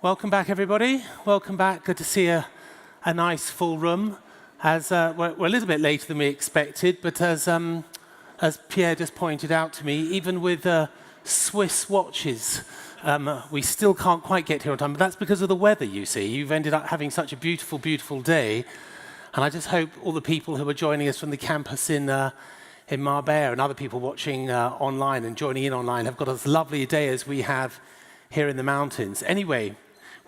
Welcome back, everybody. Welcome back. Good to see a nice full room. As we're a little bit later than we expected, but as Pierre just pointed out to me, even with Swiss watches, we still can't quite get here on time. But that's because of the weather, you see. You've ended up having such a beautiful, beautiful day. And I just hope all the people who are joining us from the campus in Marbella and other people watching online and joining in online have got as lovely a day as we have here in the mountains. Anyway,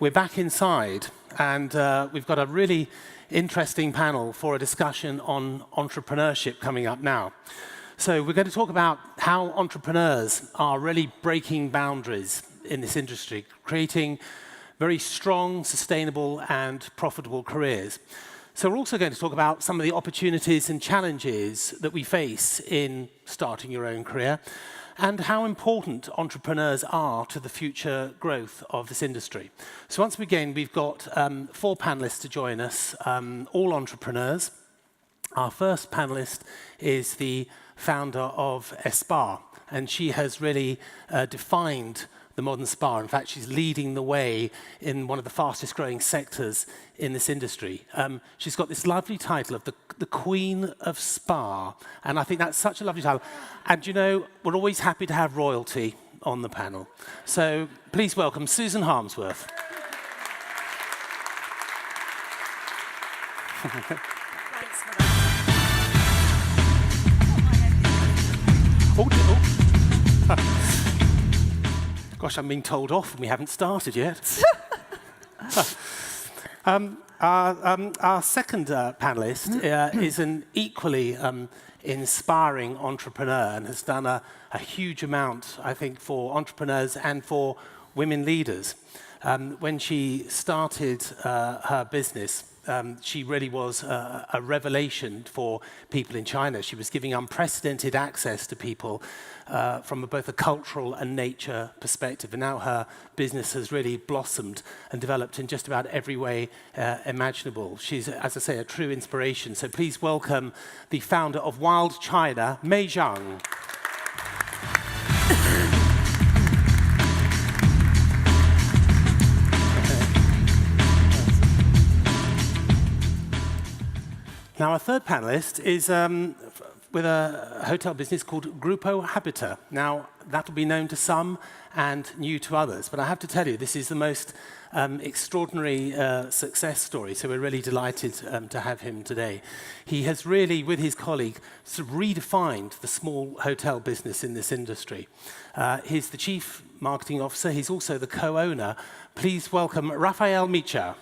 we're back inside, and we've got a really interesting panel for a discussion on entrepreneurship coming up now. So we're going to talk about how entrepreneurs are really breaking boundaries in this industry, creating very strong, sustainable, and profitable careers. So we're also going to talk about some of the opportunities and challenges that we face in starting your own career, and how important entrepreneurs are to the future growth of this industry. So once again, we've got 4 panelists to join us, all entrepreneurs. Our first panelist is the founder of ESPA, and she has really defined the modern spa. In fact, she's leading the way in one of the fastest growing sectors in this industry. She's got this lovely title of the Queen of Spa, and I think that's such a lovely title. And you know, we're always happy to have royalty on the panel. So please welcome Susan Harmsworth. Thanks for that. Gosh, I'm being told off and we haven't started yet. Our second panelist is an equally inspiring entrepreneur and has done a huge amount, I think, for entrepreneurs and for women leaders. When she started her business, she really was a revelation for people in China. She was giving unprecedented access to people from both a cultural and nature perspective. And now her business has really blossomed and developed in just about every way imaginable. She's, as I say, a true inspiration. So please welcome the founder of Wild China, Mei Zhang. Now, our third panelist is with a hotel business called GRUPO Habita. Now, that'll be known to some and new to others, but I have to tell you, this is the most extraordinary success story, so we're really delighted to have him today. He has really, with his colleague, sort of redefined the small hotel business in this industry. He's the Chief Marketing Officer. He's also the co-owner. Please welcome Rafael Micha.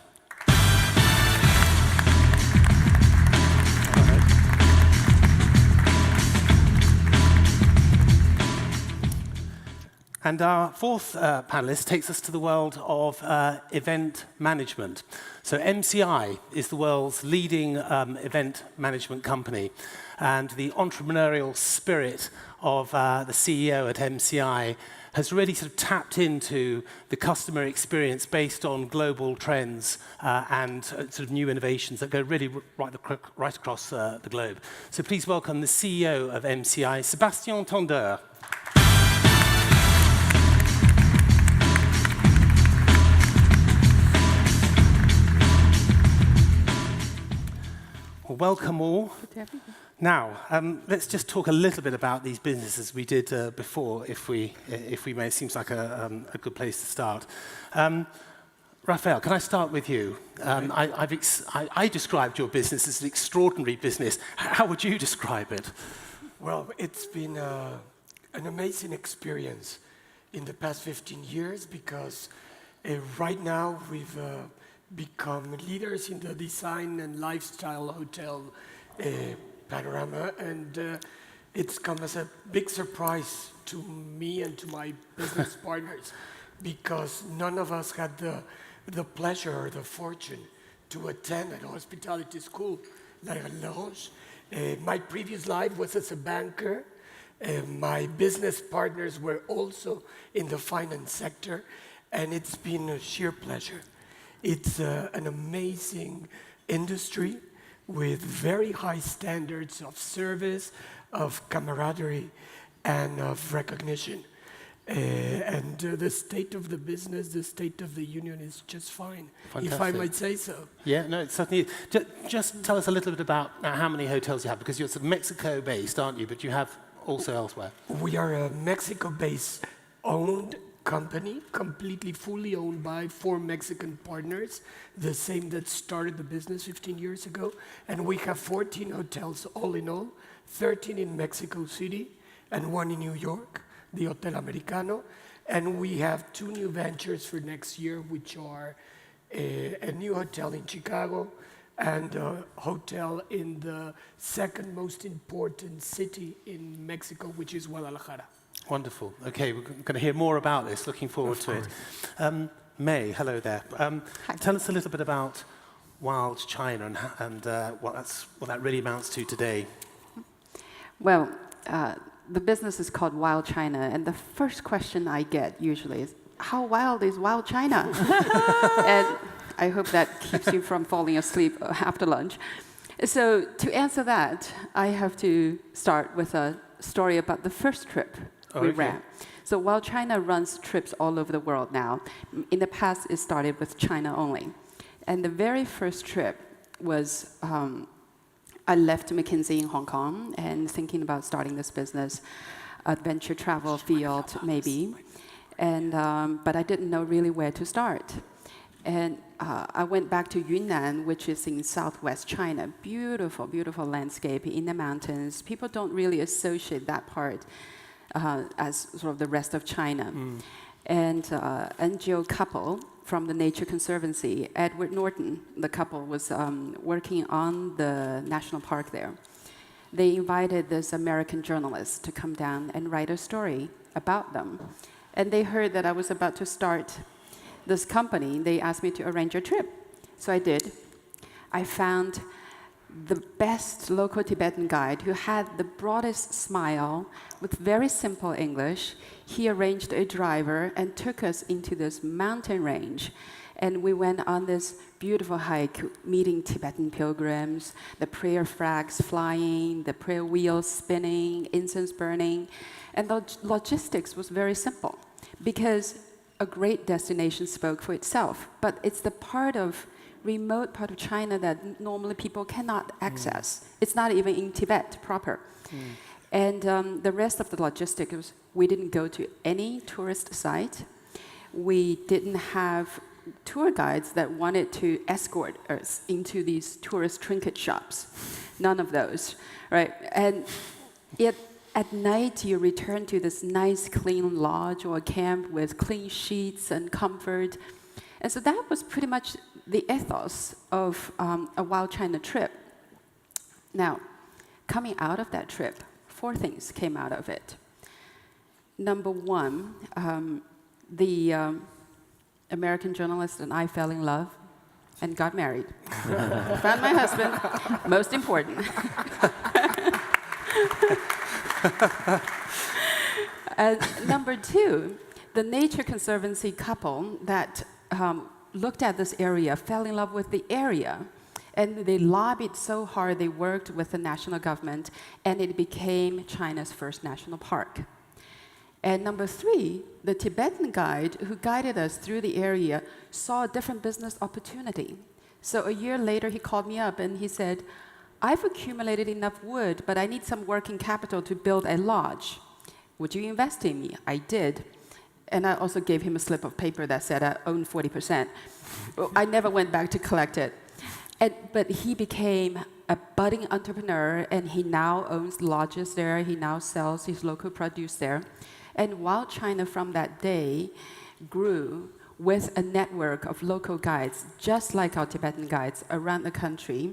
And our fourth panelist takes us to the world of event management. So MCI is the world's leading event management company. And the entrepreneurial spirit of the CEO at MCI has really sort of tapped into the customer experience based on global trends and sort of new innovations that go really right across the globe. So please welcome the CEO of MCI, Sébastien Tondeur. Welcome all. Now, let's just talk a little bit about these businesses we did before, if we may. It seems like a good place to start. Rafael, can I start with you? I described your business as an extraordinary business. How would you describe it? Well, it's been an amazing experience in the past 15 years because right now we've become leaders in the design and lifestyle hotel panorama, and it's come as a big surprise to me and to my business partners because none of us had the pleasure or the fortune to attend a hospitality school like Roches. My previous life was as a banker. My business partners were also in the finance sector, and it's been a sheer pleasure. It's an amazing industry with very high standards of service, of camaraderie, and of recognition. The state of the business, the state of the union is just fine, Fantastic. if I might say so. Yeah, no, it certainly is. Just tell us a little bit about how many hotels you have, because you're sort of Mexico-based, aren't you? But you have also elsewhere. We are a Mexico-based owned company, completely fully owned by 4 Mexican partners, the same that started the business 15 years ago. And we have 14 hotels all in all, 13 in Mexico City and 1 in New York, the Hotel Americano. And we have 2 new ventures for next year, which are a new hotel in Chicago and a hotel in the second most important city in Mexico, which is Guadalajara. Wonderful. Okay, we're going to hear more about this. Looking forward to it. Mei, hello there. Tell us a little bit about Wild China and what that really amounts to today. Well, the business is called Wild China, and the first question I get usually is, how wild is Wild China? And I hope that keeps you from falling asleep after lunch. So to answer that, I have to start with a story about the first trip we ran. So Wild China runs trips all over the world now. In the past, it started with China only. And the very first trip was I left McKinsey in Hong Kong and thinking about starting this business, adventure travel field maybe. And but I didn't know really where to start. And I went back to Yunnan, which is in southwest China. Beautiful, beautiful landscape in the mountains. People don't really associate that part as sort of the rest of China. And NGO couple from the Nature Conservancy, Edward Norton, the couple was working on the national park there. They invited this American journalist to come down and write a story about them. And they heard that I was about to start this company. They asked me to arrange a trip. So I did. I found the best local Tibetan guide who had the broadest smile with very simple English. He arranged a driver and took us into this mountain range. And we went on this beautiful hike, meeting Tibetan pilgrims, the prayer flags flying, the prayer wheels spinning, incense burning. And the logistics was very simple because a great destination spoke for itself. But it's the remote part of China that normally people cannot access. It's not even in Tibet proper. And the rest of the logistics was, we didn't go to any tourist site. We didn't have tour guides that wanted to escort us into these tourist trinket shops. None of those, right? And yet at night you return to this nice clean lodge or camp with clean sheets and comfort. And so that was pretty much the ethos of a Wild China trip. Now, coming out of that trip, 4 things came out of it. Number 1, the American journalist and I fell in love and got married. Found my husband, most important. And number 2, the Nature Conservancy couple that looked at this area, fell in love with the area, and they lobbied so hard, they worked with the national government, and it became China's first national park. And number 3, the Tibetan guide who guided us through the area saw a different business opportunity. So a year later, he called me up and he said, I've accumulated enough wood, but I need some working capital to build a lodge. Would you invest in me? I did. And I also gave him a slip of paper that said I own 40%. I never went back to collect it. But he became a budding entrepreneur, and he now owns lodges there. He now sells his local produce there. And Wild China from that day grew with a network of local guides, just like our Tibetan guides, around the country.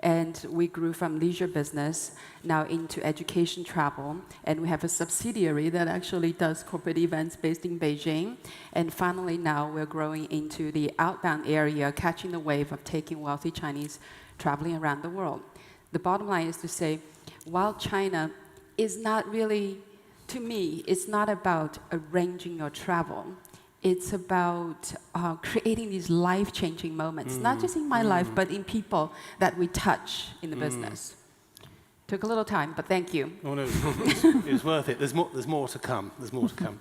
And we grew from leisure business now into education travel. And we have a subsidiary that actually does corporate events based in Beijing. And finally now we're growing into the outbound area, catching the wave of taking wealthy Chinese traveling around the world. The bottom line is to say, Wild China is not really, to me, it's not about arranging your travel. It's about creating these life-changing moments, not just in my life, but in people that we touch in the business. Took a little time, but thank you. Oh, no, it was worth it. There's more to come. There's more to come.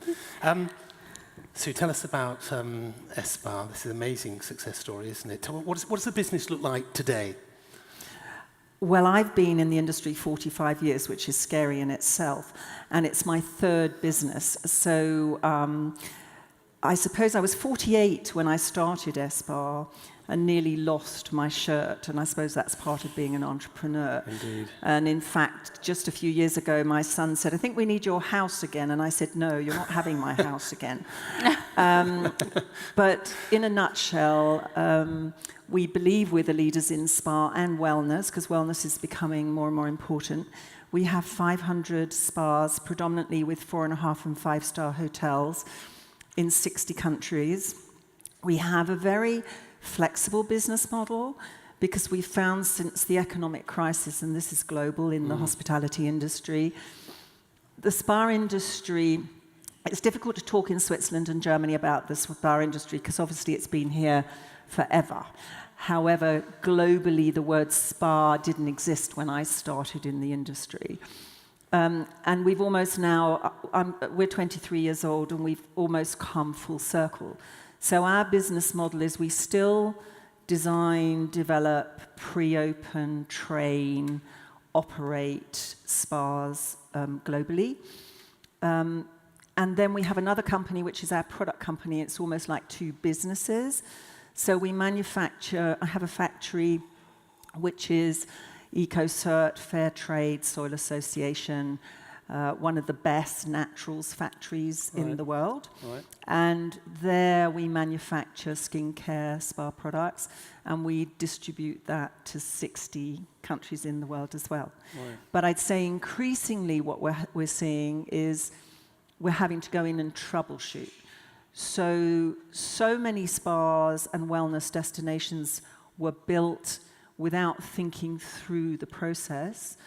Sue, tell us about ESPA. This is an amazing success story, isn't it? What does the business look like today? Well, I've been in the industry 45 years, which is scary in itself, and it's my third business. So I suppose I was 48 when I started ESPA and nearly lost my shirt, and I suppose that's part of being an entrepreneur. Indeed. And in fact, just a few years ago, my son said, "I think we need your house again," and I said, "No, you're not having my house again." But in a nutshell, we believe we're the leaders in spa and wellness, because wellness is becoming more and more important. We have 500 spas, predominantly with 4.5 and 5-star hotels in 60 countries. We have a very flexible business model because we found since the economic crisis, and this is global in the hospitality industry, the spa industry, it's difficult to talk in Switzerland and Germany about the spa industry because obviously it's been here forever. However, globally, the word spa didn't exist when I started in the industry. And we've almost now, we're 23 years old and we've almost come full circle. So our business model is we still design, develop, pre-open, train, operate spas globally. And then we have another company, which is our product company. It's almost like two businesses. So we manufacture, I have a factory which is EcoCert, Fair Trade, Soil Association, one of the best naturals factories in the world. Right. And there we manufacture skincare, spa products, and we distribute that to 60 countries in the world as well. Right. But I'd say increasingly what we're seeing is we're having to go in and troubleshoot. So many spas and wellness destinations were built without thinking through the process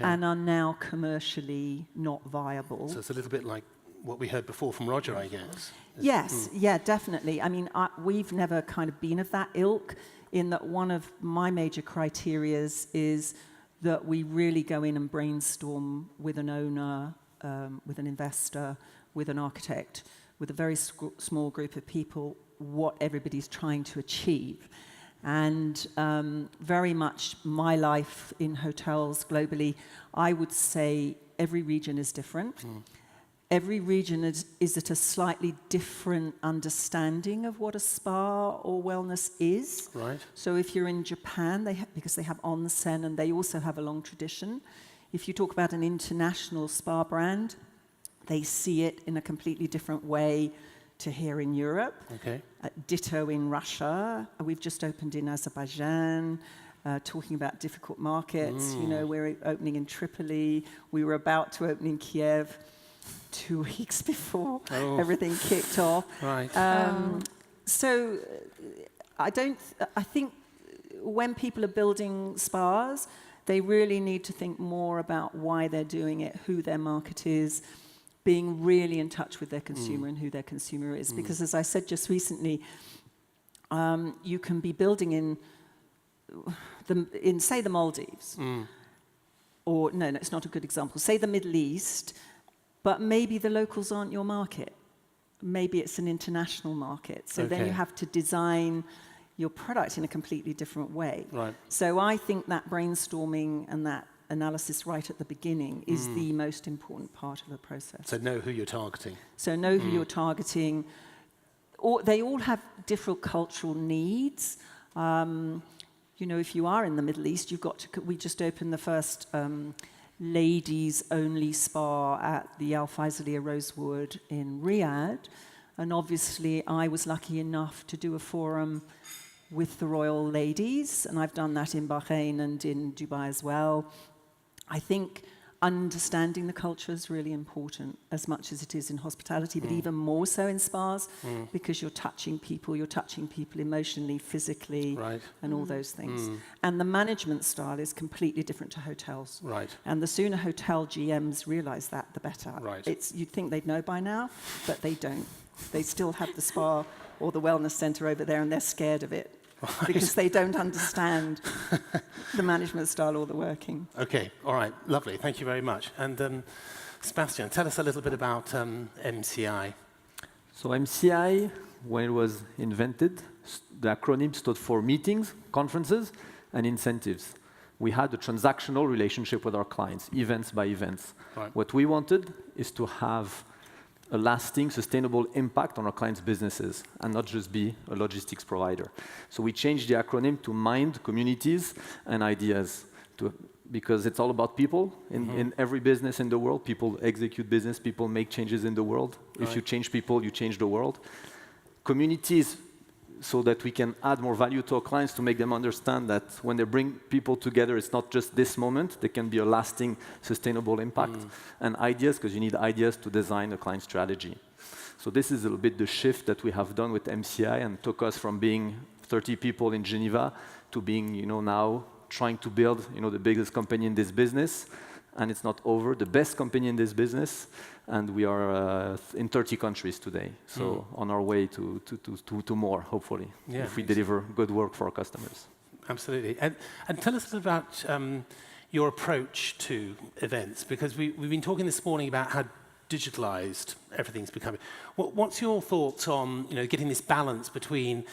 and are now commercially not viable. So it's a little bit like what we heard before from Roger, I guess. Yes, yeah, definitely. I mean, we've never kind of been of that ilk, in that one of my major criterias is that we really go in and brainstorm with an owner, with an investor, with an architect, with a very small group of people, what everybody's trying to achieve. And very much my life in hotels globally, I would say every region is different. Every region is at a slightly different understanding of what a spa or wellness is. Right. So if you're in Japan, because they have onsen and they also have a long tradition. If you talk about an international spa brand, they see it in a completely different way to here in Europe. Okay. Ditto in Russia. We've just opened in Azerbaijan, talking about difficult markets. You know, we're opening in Tripoli. We were about to open in Kiev 2 weeks before everything kicked off. Right. So I think when people are building spas, they really need to think more about why they're doing it, who their market is, being really in touch with their consumer and who their consumer is. Because as I said just recently, you can be building in say, the Maldives, or no, it's not a good example, say the Middle East, but maybe the locals aren't your market. Maybe it's an international market. So then you have to design your product in a completely different way. Right. So I think that brainstorming and that analysis right at the beginning is the most important part of the process. So know who you're targeting. So know who you're targeting. They all have different cultural needs. You know, if you are in the Middle East, we just opened the first ladies-only spa at the Al Faisalia Rosewood in Riyadh. And obviously, I was lucky enough to do a forum with the royal ladies, and I've done that in Bahrain and in Dubai as well. I think understanding the culture is really important, as much as it is in hospitality, but even more so in spas, because you're touching people emotionally, physically, and all those things. And the management style is completely different to hotels. Right. And the sooner hotel GMs realize that, the better. Right. You'd think they'd know by now, but they don't. They still have the spa or the wellness center over there, and they're scared of it. because they don't understand the management style or the working. Okay, all right, lovely. Thank you very much. And Sébastien, tell us a little bit about MCI. So MCI, when it was invented, the acronym stood for meetings, conferences, and incentives. We had a transactional relationship with our clients, events by events. Right. What we wanted is to have a lasting, sustainable impact on our clients' businesses and not just be a logistics provider. So we changed the acronym to Mind, Communities, and Ideas, because it's all about people. In every business in the world, people execute business, people make changes in the world. Right. If you change people, you change the world. Communities, so that we can add more value to our clients, to make them understand that when they bring people together, it's not just this moment, there can be a lasting, sustainable impact. And ideas, because you need ideas to design a client strategy. So this is a little bit the shift that we have done with MCI and took us from being 30 people in Geneva to being, now trying to build, the biggest company in this business. And it's not over, the best company in this business. And we are in 30 countries today, so on our way to more, hopefully, if we deliver good work for our customers. Absolutely. And tell us about your approach to events, because we've been talking this morning about how digitalized everything's becoming. What's your thoughts on getting this balance between,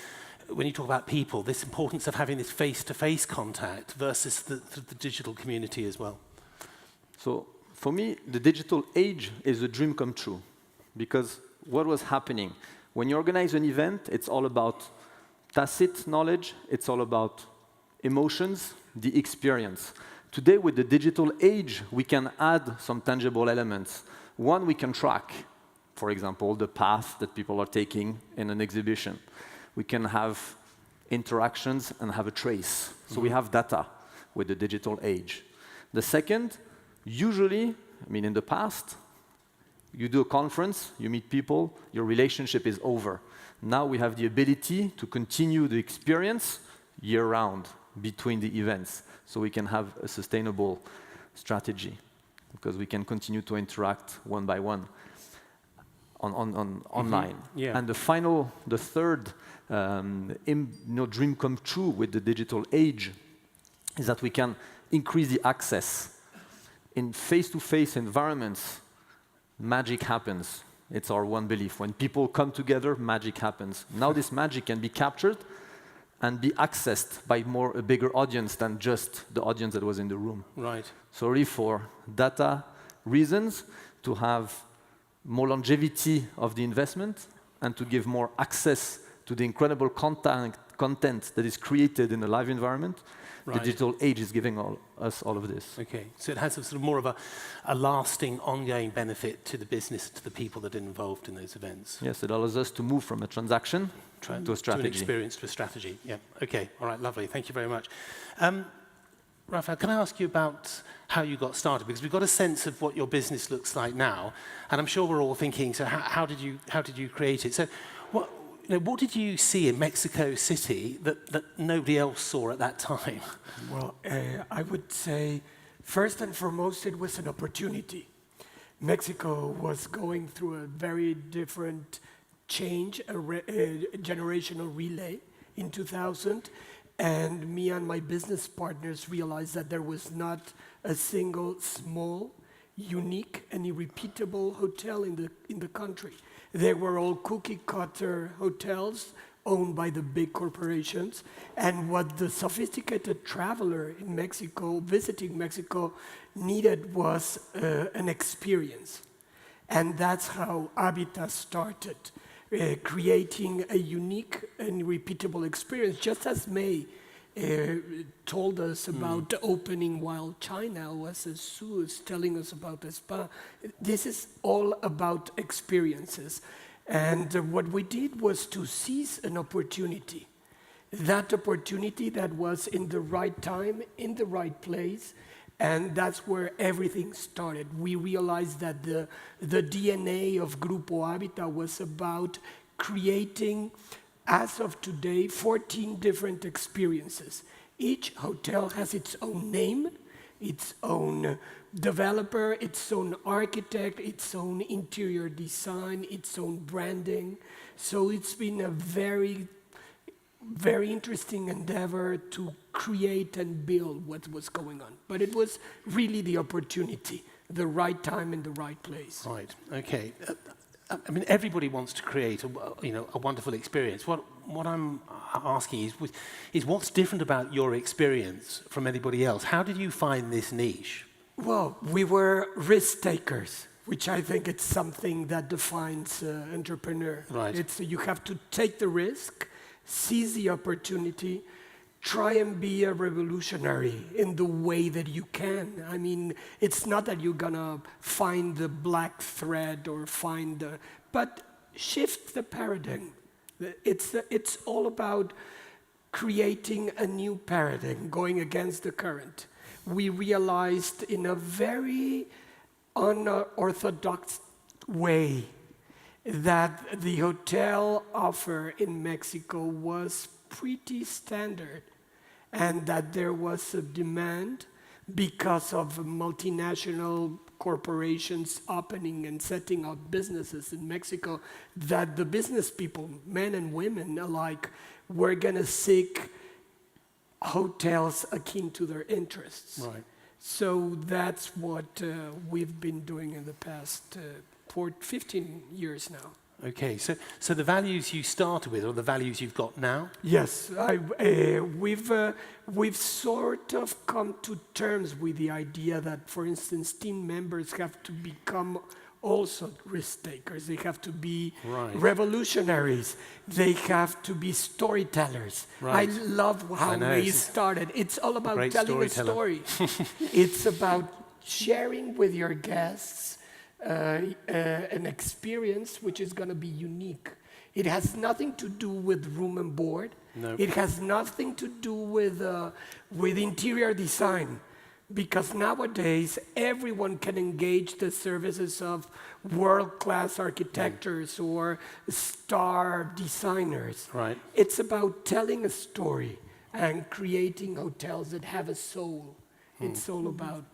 when you talk about people, this importance of having this face-to-face contact versus the digital community as well? So for me, the digital age is a dream come true, because what was happening? When you organize an event, it's all about tacit knowledge, it's all about emotions, the experience. Today, with the digital age, we can add some tangible elements. One, we can track, for example, the path that people are taking in an exhibition. We can have interactions and have a trace. So we have data with the digital age. The second, usually, in the past, you do a conference, you meet people, your relationship is over. Now we have the ability to continue the experience year-round between the events, so we can have a sustainable strategy, because we can continue to interact one by one online. Yeah. And the third dream come true with the digital age is that we can increase the access. In face-to-face environments, magic happens. It's our one belief. When people come together, magic happens. Now this magic can be captured and be accessed by a bigger audience than just the audience that was in the room. Right. So really for data reasons, to have more longevity of the investment and to give more access to the incredible content that is created in a live environment. Right. The digital age is giving us all of this. Okay, so it has a sort of more of a lasting, ongoing benefit to the business, to the people that are involved in those events. Yes, it allows us to move from a transaction to a strategy. To an experience, to a strategy, yeah. Okay, all right, lovely, thank you very much. Rafael, can I ask you about how you got started? Because we've got a sense of what your business looks like now, and I'm sure we're all thinking, so how did you create it? So what did you see in Mexico City that nobody else saw at that time? Well, I would say, first and foremost, it was an opportunity. Mexico was going through a very different change, a generational relay in 2000, and me and my business partners realized that there was not a single small, unique, and irrepeatable hotel in the country. They were all cookie-cutter hotels owned by the big corporations. And what the sophisticated traveler in Mexico, visiting Mexico, needed was an experience. And that's how Habita started, creating a unique and repeatable experience, just as Mei told us about opening Wild China, was as Sue is telling us about ESPA. This is all about experiences. And what we did was to seize an opportunity. That opportunity that was in the right time, in the right place, and that's where everything started. We realized that the DNA of GRUPO Habita was about creating, as of today, 14 different experiences. Each hotel has its own name, its own developer, its own architect, its own interior design, its own branding. So it's been a very very interesting endeavor to create and build what was going on. But it was really the opportunity, the right time and the right place. Right. Okay. I mean, everybody wants to create a wonderful experience. What I'm asking is what's different about your experience from anybody else? How did you find this niche? Well, we were risk takers, which I think it's something that defines entrepreneur. Right. It's you have to take the risk, seize the opportunity, try and be a revolutionary in the way that you can. I mean, it's not that you're gonna find the black thread or but shift the paradigm. It's all about creating a new paradigm, going against the current. We realized in a very unorthodox way that the hotel offer in Mexico was pretty standard, and that there was a demand because of multinational corporations opening and setting up businesses in Mexico, that the business people, men and women alike, were going to seek hotels akin to their interests. Right. So that's what we've been doing in the past 15 years now. Okay, so the values you started with are the values you've got now? Yes, we've sort of come to terms with the idea that, for instance, team members have to become also risk takers. They have to be revolutionaries. They have to be storytellers. Right. I love how we started. It's all about telling a story. It's about sharing with your guests an experience which is going to be unique. It has nothing to do with room and board. Nope. It has nothing to do with interior design, because nowadays everyone can engage the services of world-class architects or star designers. Right. It's about telling a story and creating hotels that have a soul. It's all about,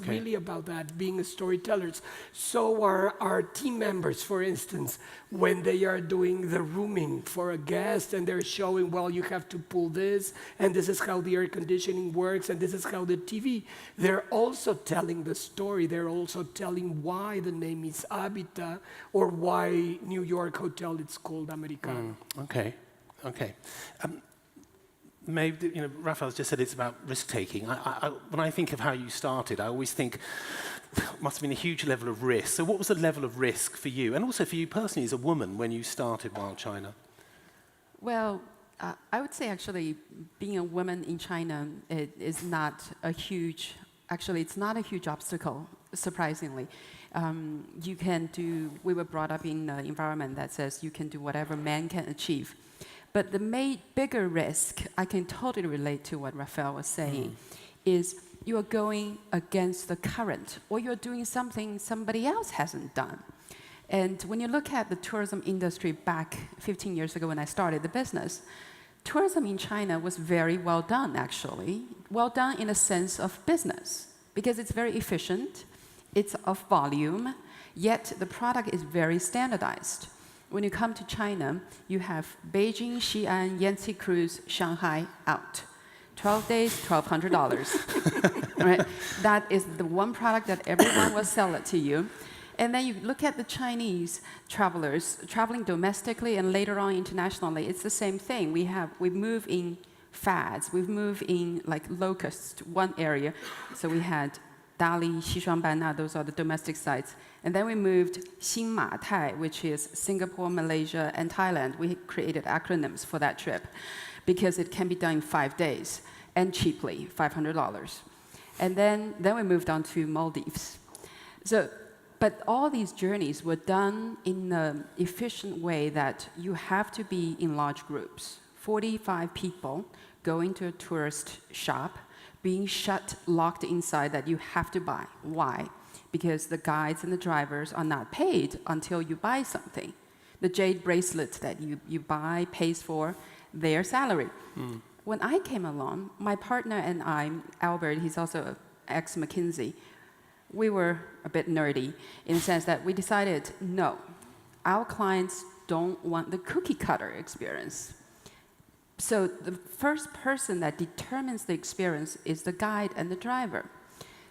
really about that, being a storytellers. So our team members, for instance, when they are doing the rooming for a guest and they're showing, well, you have to pull this, and this is how the air conditioning works, and this is how the TV, they're also telling the story. They're also telling why the name is Habita, or why New York Hotel, it's called Americano. Okay. Mei, Rafael's just said it's about risk-taking. When I think of how you started, I always think it must have been a huge level of risk. So what was the level of risk for you, and also for you personally as a woman, when you started Wild China? Well, I would say actually being a woman in China is not a huge, actually it's not a huge obstacle, surprisingly. We were brought up in an environment that says you can do whatever man can achieve. But the bigger risk, I can totally relate to what Rafael was saying, is you are going against the current, or you're doing something somebody else hasn't done. And when you look at the tourism industry back 15 years ago when I started the business, tourism in China was very well done, actually. Well done in a sense of business, because it's very efficient, it's of volume, yet the product is very standardized. When you come to China, you have Beijing, Xi'an, Yanxi Cruise, Shanghai, out. 12 days, $1,200. Right? That is the one product that everyone will sell it to you. And then you look at the Chinese travelers traveling domestically and later on internationally. It's the same thing. We move in fads. We've moved in like locusts, one area. So we had Dali, Xishuangbanna, those are the domestic sites. And then we moved Xinma Tai, which is Singapore, Malaysia, and Thailand. We created acronyms for that trip because it can be done in 5 days and cheaply, $500. And then we moved on to Maldives. But all these journeys were done in an efficient way that you have to be in large groups. 45 people going to a tourist shop, being locked inside that you have to buy. Why? Because the guides and the drivers are not paid until you buy something. The jade bracelet that you buy pays for their salary. When I came along, my partner and I, Albert, he's also ex-McKinsey, we were a bit nerdy in the sense that we decided, no, our clients don't want the cookie cutter experience. So the first person that determines the experience is the guide and the driver.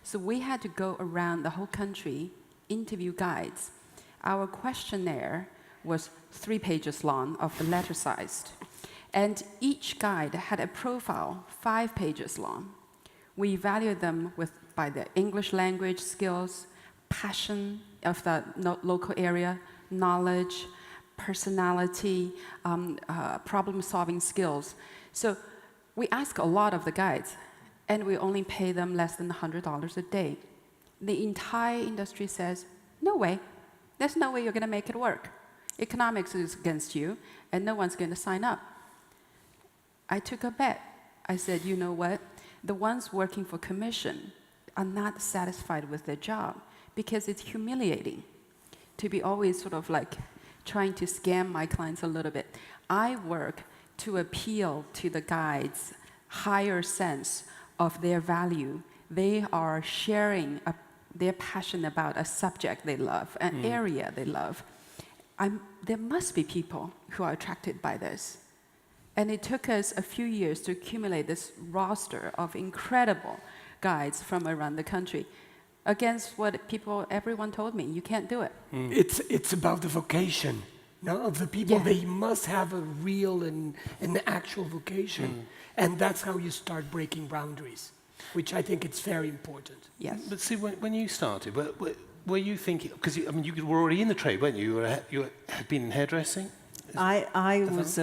So we had to go around the whole country, interview guides. Our questionnaire was 3 pages long of the letter sized. And each guide had a profile 5 pages long. We evaluated them by their English language skills, passion of the local area, knowledge, personality, problem-solving skills. So we ask a lot of the guides, and we only pay them less than $100 a day. The entire industry says, no way. There's no way you're going to make it work. Economics is against you, and no one's going to sign up. I took a bet. I said, you know what? The ones working for commission are not satisfied with their job because it's humiliating to be always sort of like trying to scam my clients a little bit. I work to appeal to the guides' higher sense of their value. They are sharing their passion about a subject they love, an area they love. There must be people who are attracted by this. And it took us a few years to accumulate this roster of incredible guides from around the country against what everyone told me, you can't do it. It's about the vocation of the people. Yeah. They must have a real and an actual vocation. And that's how you start breaking boundaries, which I think it's very important. Yes. But see, when you started, were you thinking, because you were already in the trade, weren't you? You had been in hairdressing? I was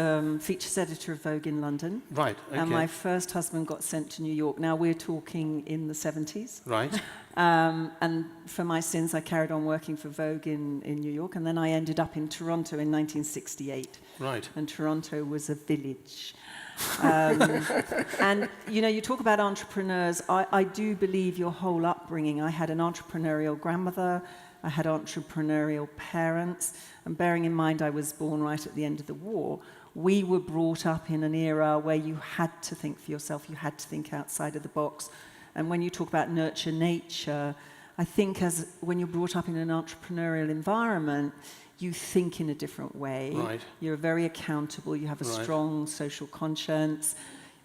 features editor of Vogue in London. Right, okay. And my first husband got sent to New York. Now we're talking in the 70s. Right. And for my sins, I carried on working for Vogue in New York. And then I ended up in Toronto in 1968. Right. And Toronto was a village. And, you talk about entrepreneurs. I do believe your whole upbringing. I had an entrepreneurial grandmother. I had entrepreneurial parents, and bearing in mind I was born right at the end of the war, we were brought up in an era where you had to think for yourself, you had to think outside of the box. And when you talk about nurture nature, I think when you're brought up in an entrepreneurial environment, you think in a different way. Right. You're very accountable, you have a strong social conscience.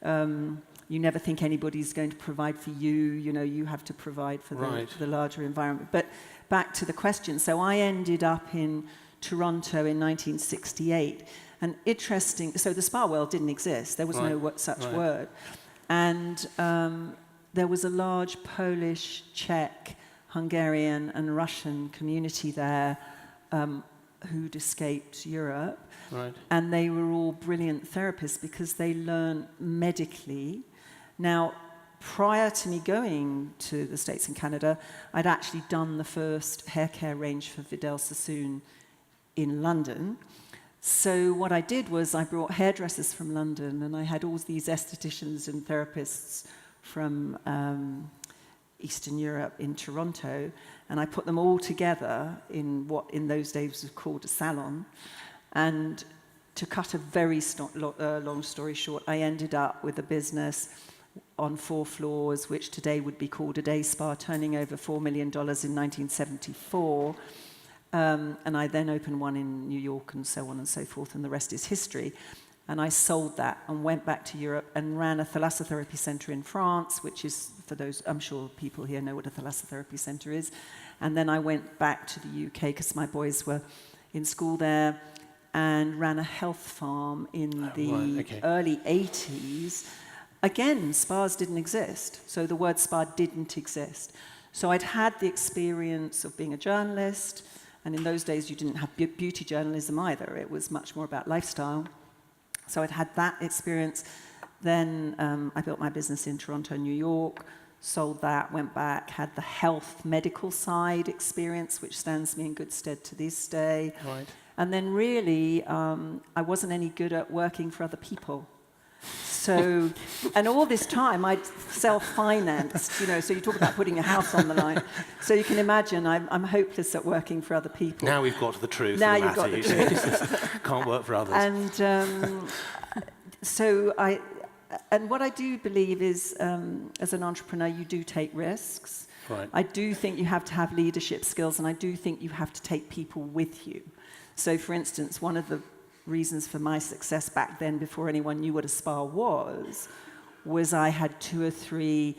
You never think anybody's going to provide for you, you have to provide for the larger environment. But back to the question. So I ended up in Toronto in 1968. And interesting, so the spa world didn't exist. There was no such word. And there was a large Polish, Czech, Hungarian and Russian community there who'd escaped Europe. Right. And they were all brilliant therapists because they learned medically. Now, prior to me going to the States and Canada, I'd actually done the first hair care range for Vidal Sassoon in London. So what I did was I brought hairdressers from London, and I had all these estheticians and therapists from Eastern Europe in Toronto, and I put them all together in what in those days was called a salon. And to cut a very long story short, I ended up with a business on 4 floors, which today would be called a day spa, turning over $4 million in 1974. And I then opened one in New York and so on and so forth, and the rest is history. And I sold that and went back to Europe and ran a thalassotherapy center in France, which is, for those, I'm sure people here know what a thalassotherapy center is. And then I went back to the UK because my boys were in school there, and ran a health farm in the early 80s. Again, spas didn't exist, so the word spa didn't exist. So I'd had the experience of being a journalist, and in those days you didn't have beauty journalism either. It was much more about lifestyle. So I'd had that experience. Then I built my business in Toronto, New York, sold that, went back, had the health medical side experience, which stands me in good stead to this day. Right. And then really, I wasn't any good at working for other people. So, and all this time I'd self-financed, so you talk about putting a house on the line. So you can imagine I'm hopeless at working for other people. Now we've got to the truth. Now of the you've got the truth. Can't work for others. And and what I do believe is, as an entrepreneur, you do take risks. Right. I do think you have to have leadership skills, and I do think you have to take people with you. So, for instance, one of the reasons for my success back then, before anyone knew what a spa was I had 2 or 3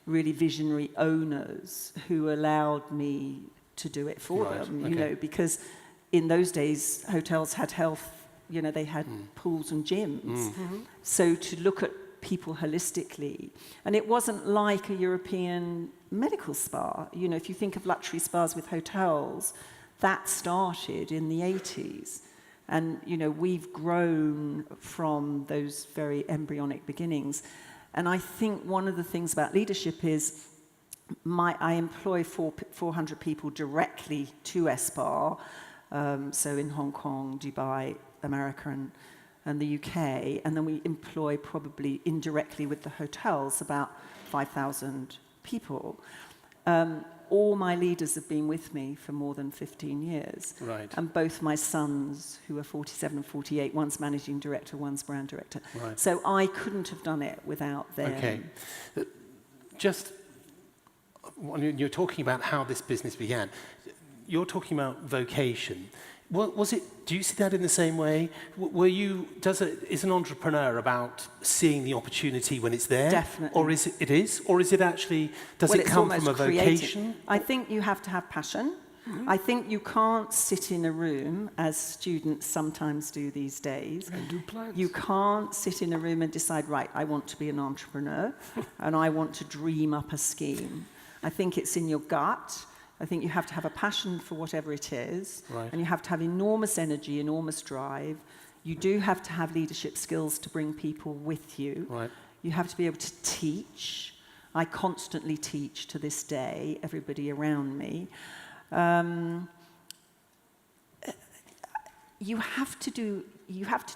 really visionary owners who allowed me to do it for them, you know, because in those days, hotels had health, you know, they had pools and gyms. So to look at people holistically, and it wasn't like a European medical spa. You know, if you think of luxury spas with hotels, that started in the 80s. And, you know, we've grown from those very embryonic beginnings. And I think one of the things about leadership is I employ 400 people directly to ESPA, so in Hong Kong, Dubai, America, and the UK, and then we employ probably indirectly with the hotels about 5,000 people. All my leaders have been with me for more than 15 years. Right. And both my sons, who are 47 and 48, one's managing director, one's brand director. Right. So I couldn't have done it without them. Okay. Just when you're talking about how this business began, you're talking about vocation. Was it? Do you see that in the same way? Is an entrepreneur about seeing the opportunity when it's there? Definitely. Or is it? Or is it actually? Does it come from a vocation? I think you have to have passion. I think you can't sit in a room, as students sometimes do these days. And do plans. You can't sit in a room and decide, right, I want to be an entrepreneur and I want to dream up a scheme. I think it's in your gut. I think you have to have a passion for whatever it is, and you have to have enormous energy, enormous drive. You do have to have leadership skills to bring people with you. Right. You have to be able to teach. I constantly teach to this day, everybody around me. You have to do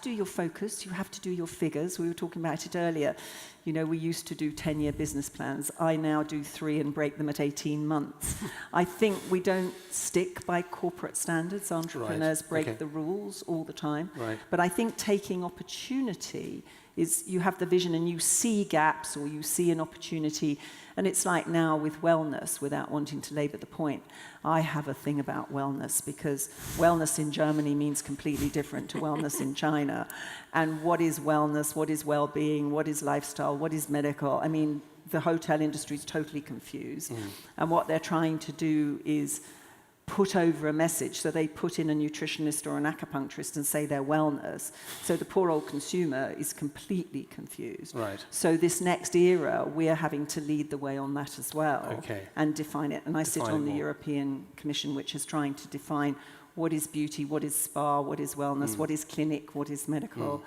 your focus, you have to do your figures. We were talking about it earlier. You know, we used to do 10-year business plans. I now do 3 and break them at 18 months. I think we don't stick by corporate standards. Entrepreneurs break the rules all the time. Right. But I think taking opportunity is, you have the vision and you see gaps or you see an opportunity. And it's like now with wellness, without wanting to labour the point, I have a thing about wellness, because wellness in Germany means completely different to wellness in China. And what is wellness? What is well-being? What is lifestyle? What is medical? I mean, the hotel industry is totally confused. And what they're trying to do is put over a message. So they put in a nutritionist or an acupuncturist and say they're wellness. So the poor old consumer is completely confused. Right. So this next era, we're having to lead the way on that as well, and define it. And I sit on the European Commission, which is trying to define what is beauty, what is spa, what is wellness, what is clinic, what is medical.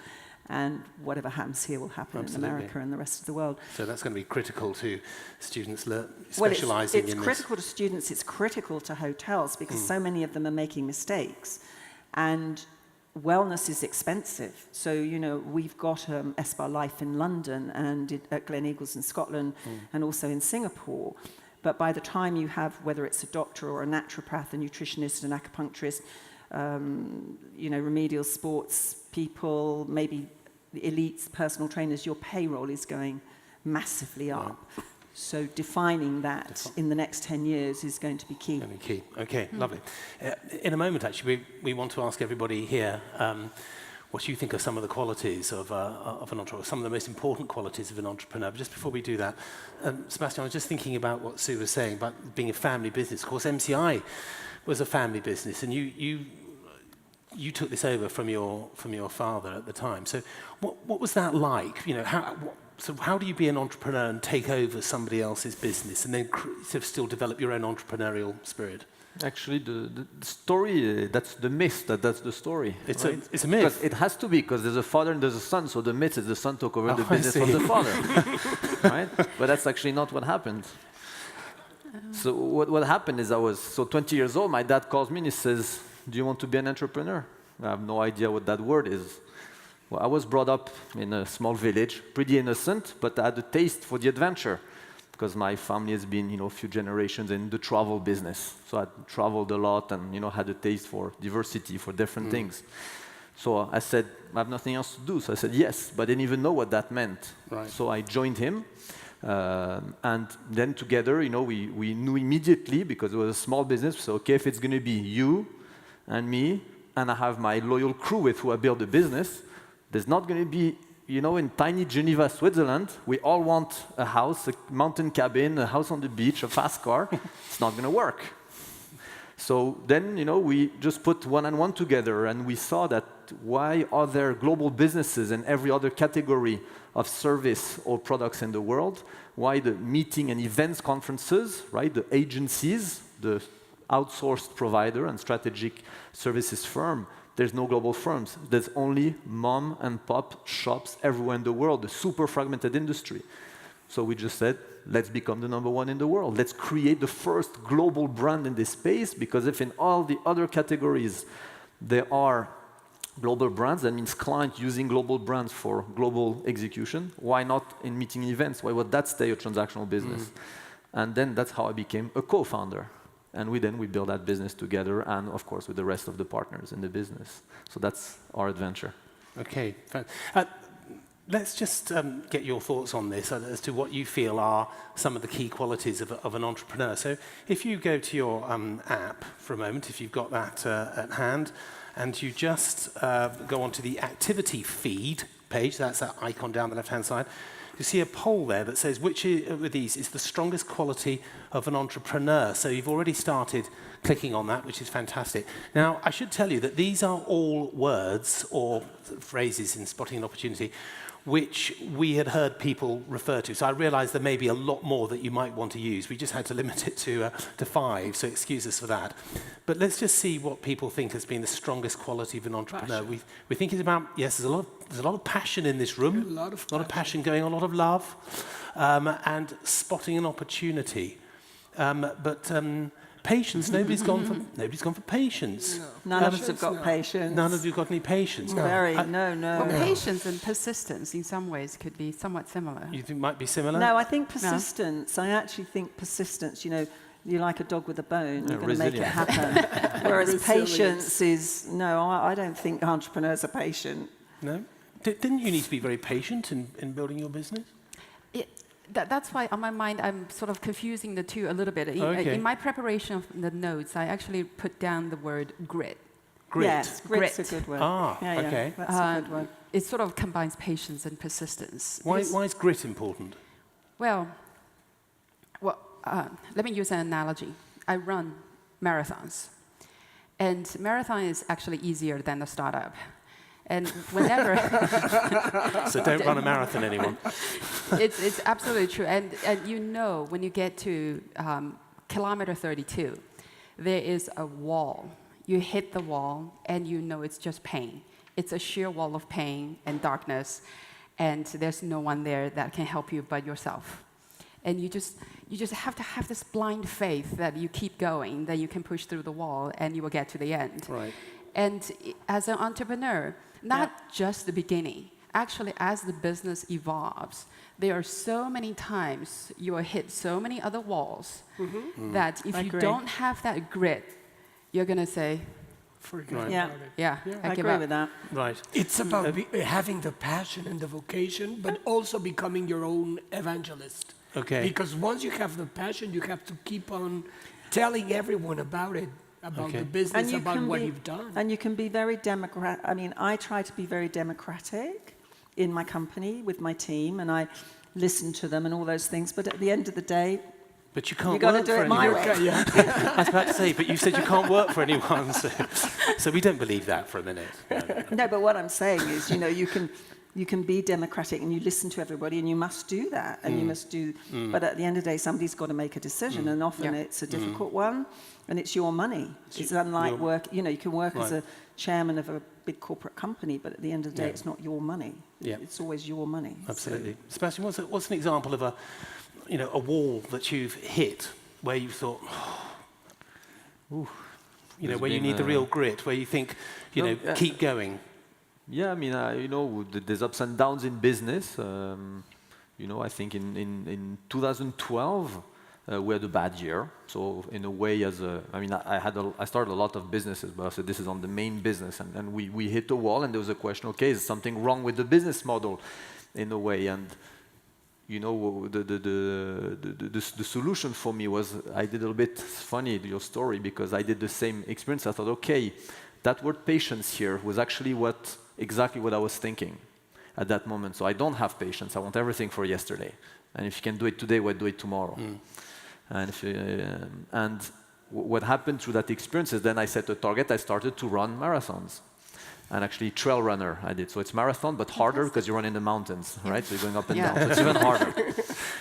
And whatever happens here will happen in America and the rest of the world. So that's going to be critical to students specialising in this. It's critical to students, it's critical to hotels, because so many of them are making mistakes. And wellness is expensive. So, you know, we've got ESPA Life in London and at Glen Eagles in Scotland and also in Singapore. But by the time you have, whether it's a doctor or a naturopath, a nutritionist, an acupuncturist, you know, remedial sports people, maybe the elites, personal trainers, your payroll is going massively up. So defining that in the next 10 years is going to be key. Okay, lovely. In a moment, actually, we want to ask everybody here what you think are some of the qualities of an entrepreneur, some of the most important qualities of an entrepreneur. But just before we do that, Sébastien, I was just thinking about what Sue was saying about being a family business. Of course, MCI was a family business, and you took this over from your father at the time. So what was that like? You know, how do you be an entrepreneur and take over somebody else's business and then sort of still develop your own entrepreneurial spirit? Actually, the story, that's the myth, that's the story. It's right? a myth. Because it has to be, because there's a father and there's a son, so the myth is the son took over the business from the father. Right? But that's actually not what happened. So what happened is 20 years old, my dad calls me and he says, do you want to be an entrepreneur? I have no idea what that word is. Well, I was brought up in a small village, pretty innocent, but I had a taste for the adventure because my family has been, a few generations in the travel business. So I traveled a lot and, had a taste for diversity, for different things. So I said, I have nothing else to do. So I said yes, but I didn't even know what that meant. Right. So I joined him. And then together, we knew immediately, because it was a small business, so okay, if it's going to be you and me and I have my loyal crew with who I build the business, there's not going to be, you know, in tiny Geneva, Switzerland, we all want a house, a mountain cabin, a house on the beach, a fast car. It's not going to work. So then, you know, we just put one and one together, and we saw that why other global businesses in every other category of service or products in the world, why the meeting and events conferences, right, the agencies, the outsourced provider and strategic services firm, there's no global firms. There's only mom and pop shops everywhere in the world, a super fragmented industry. So we just said, let's become the number one in the world. Let's create the first global brand in this space, because if in all the other categories there are global brands, that means clients using global brands for global execution, why not in meeting events? Why would that stay a transactional business? And then that's how I became a co-founder. And we built that business together, and of course with the rest of the partners in the business. So that's our adventure. Okay. Let's just get your thoughts on this as to what you feel are some of the key qualities of an entrepreneur. So if you go to your app for a moment, if you've got that at hand, and you just go onto the activity feed page, that's that icon down the left-hand side, you see a poll there that says which of these is the strongest quality of an entrepreneur. So you've already started clicking on that, which is fantastic. Now, I should tell you that these are all words or phrases in Spotting an Opportunity which we had heard people refer to. So I realized there may be a lot more that you might want to use. We just had to limit it to 5, so excuse us for that. But let's just see what people think has been the strongest quality of an entrepreneur. We think it's about, yes, there's a lot of passion in this room. A lot of passion going on, a lot of love, and spotting an opportunity. Patience, nobody's gone for patience. No. None of us have got patience. None of you got any patience. No. Well, patience and persistence in some ways could be somewhat similar. You think might be similar? No, I think persistence. No. I actually think persistence, you know, you're like a dog with a bone. You're going to make it happen. Whereas patience is, no, I don't think entrepreneurs are patient. No? Didn't you need to be very patient in building your business? That's why, on my mind, I'm sort of confusing the two a little bit. Okay. In my preparation of the notes, I actually put down the word grit. Grit? Yes, grit's a good word. Okay. That's a good word. It sort of combines patience and persistence. Why is grit important? Well, let me use an analogy. I run marathons. And marathon is actually easier than a startup. And whenever... So don't run a marathon, anyone. It's absolutely true. And you know, when you get to kilometer 32, there is a wall. You hit the wall, and you know it's just pain. It's a sheer wall of pain and darkness, and there's no one there that can help you but yourself. And you just have to have this blind faith that you keep going, that you can push through the wall, and you will get to the end. Right. And as an entrepreneur, not just the beginning. Actually, as the business evolves, there are so many times you will hit so many other walls that if you don't have that grit, you're going to say, Forget Right. about it. I give agree up. with that. Right. It's about having the passion and the vocation, but also becoming your own evangelist. Okay. Because once you have the passion, you have to keep on telling everyone about it, about the business, about what you've done. And you can be very democratic. I mean, I try to be very democratic in my company with my team, and I listen to them and all those things. But at the end of the day, But you can't you got to work do for it my anyone. way. I was about to say, but you said you can't work for anyone, so we don't believe that for a minute. No, but what I'm saying is, you know, you can be democratic and you listen to everybody, and you must do that, and you must do. But at the end of the day, somebody's got to make a decision, and often it's a difficult one, and it's your money. It's unlike work. You know, you can work as a chairman of a big corporate company, but at the end of the day, it's not your money. Yeah. It's always your money. Absolutely. Sébastien, what's an example of a wall that you've hit where you thought, where you need the real grit, where you think, keep going? Yeah, I mean, there's ups and downs in business. I think in 2012, we had a bad year. So in a way, I started a lot of businesses, but I said this is on the main business, and we hit a wall, and there was a question: okay, is something wrong with the business model, in a way? And the solution for me was, I did a little bit funny your story, because I did the same experience. I thought, okay, that word patience here was actually exactly what I was thinking at that moment. So I don't have patience. I want everything for yesterday. And if you can do it today, why do it tomorrow? And what happened through that experience is then I set a target. I started to run marathons. And actually, trail runner I did. So it's marathon, but harder because you run in the mountains, right? So you're going up and down. So it's even harder.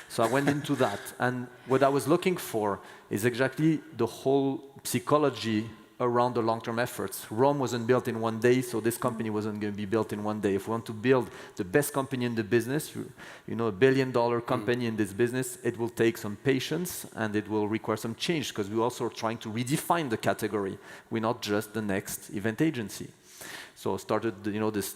So I went into that. And what I was looking for is exactly the whole psychology around the long-term efforts. Rome wasn't built in one day, so this company wasn't going to be built in one day. If we want to build the best company in the business, you know, $1 billion company in this business, it will take some patience and it will require some change because we're also trying to redefine the category. We're not just the next event agency. So I started, you know, this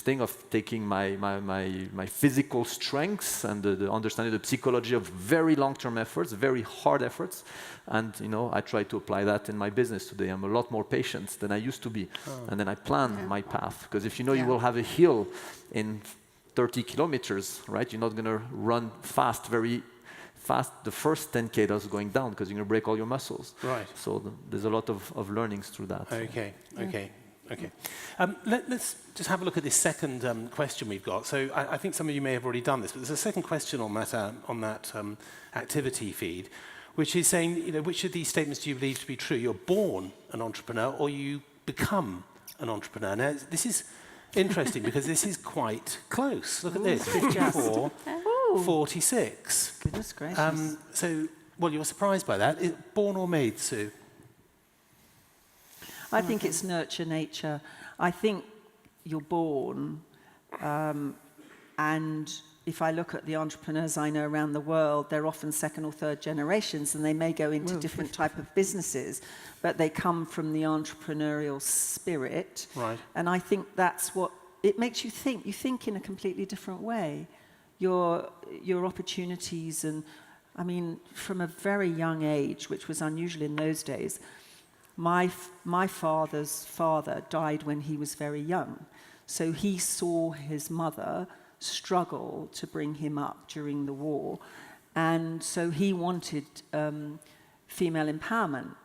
thing of taking my physical strengths and the understanding the psychology of very long-term efforts, very hard efforts, and you know, I try to apply that in my business today. I'm a lot more patient than I used to be, and then I plan my path. Because if you know you will have a hill in 30 kilometers, right? You're not going to run very fast the first 10K that's going down because you're going to break all your muscles. Right. So there's a lot of learnings through that. Okay. Let's just have a look at this second question we've got. So I think some of you may have already done this, but there's a second question on that activity feed, which is saying, you know, which of these statements do you believe to be true? You're born an entrepreneur or you become an entrepreneur. Now, this is interesting because this is quite close. Look at this, 54, 46. Goodness gracious. So, well, you were surprised by that. Born or made, Sue? I think it's nurture nature. I think you're born, and if I look at the entrepreneurs I know around the world, they're often second or third generations, and they may go into different type of businesses, but they come from the entrepreneurial spirit. Right. And I think that's what it makes you think. You think in a completely different way. Your opportunities, and I mean, from a very young age, which was unusual in those days. My father's father died when he was very young. So he saw his mother struggle to bring him up during the war. And so he wanted female empowerment.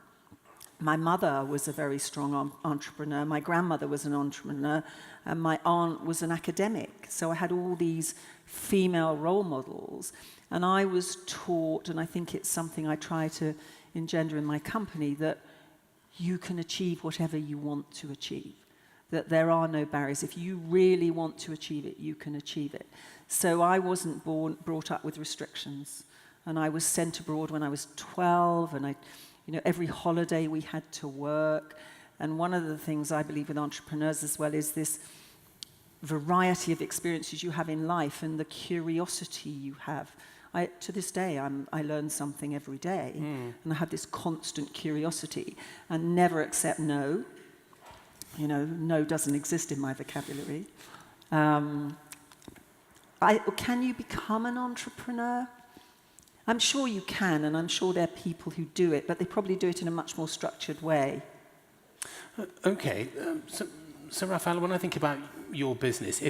My mother was a very strong entrepreneur. My grandmother was an entrepreneur. And my aunt was an academic. So I had all these female role models. And I was taught, and I think it's something I try to engender in my company, that you can achieve whatever you want to achieve, that there are no barriers. If you really want to achieve it, you can achieve it. So I wasn't brought up with restrictions, and I was sent abroad when I was 12, and every holiday we had to work. And one of the things I believe with entrepreneurs as well is this variety of experiences you have in life and the curiosity you have. To this day, I learn something every day, and I have this constant curiosity, and never accept no. You know, no doesn't exist in my vocabulary. Can you become an entrepreneur? I'm sure you can, and I'm sure there are people who do it, but they probably do it in a much more structured way. Okay, so Rafael, when I think about your business,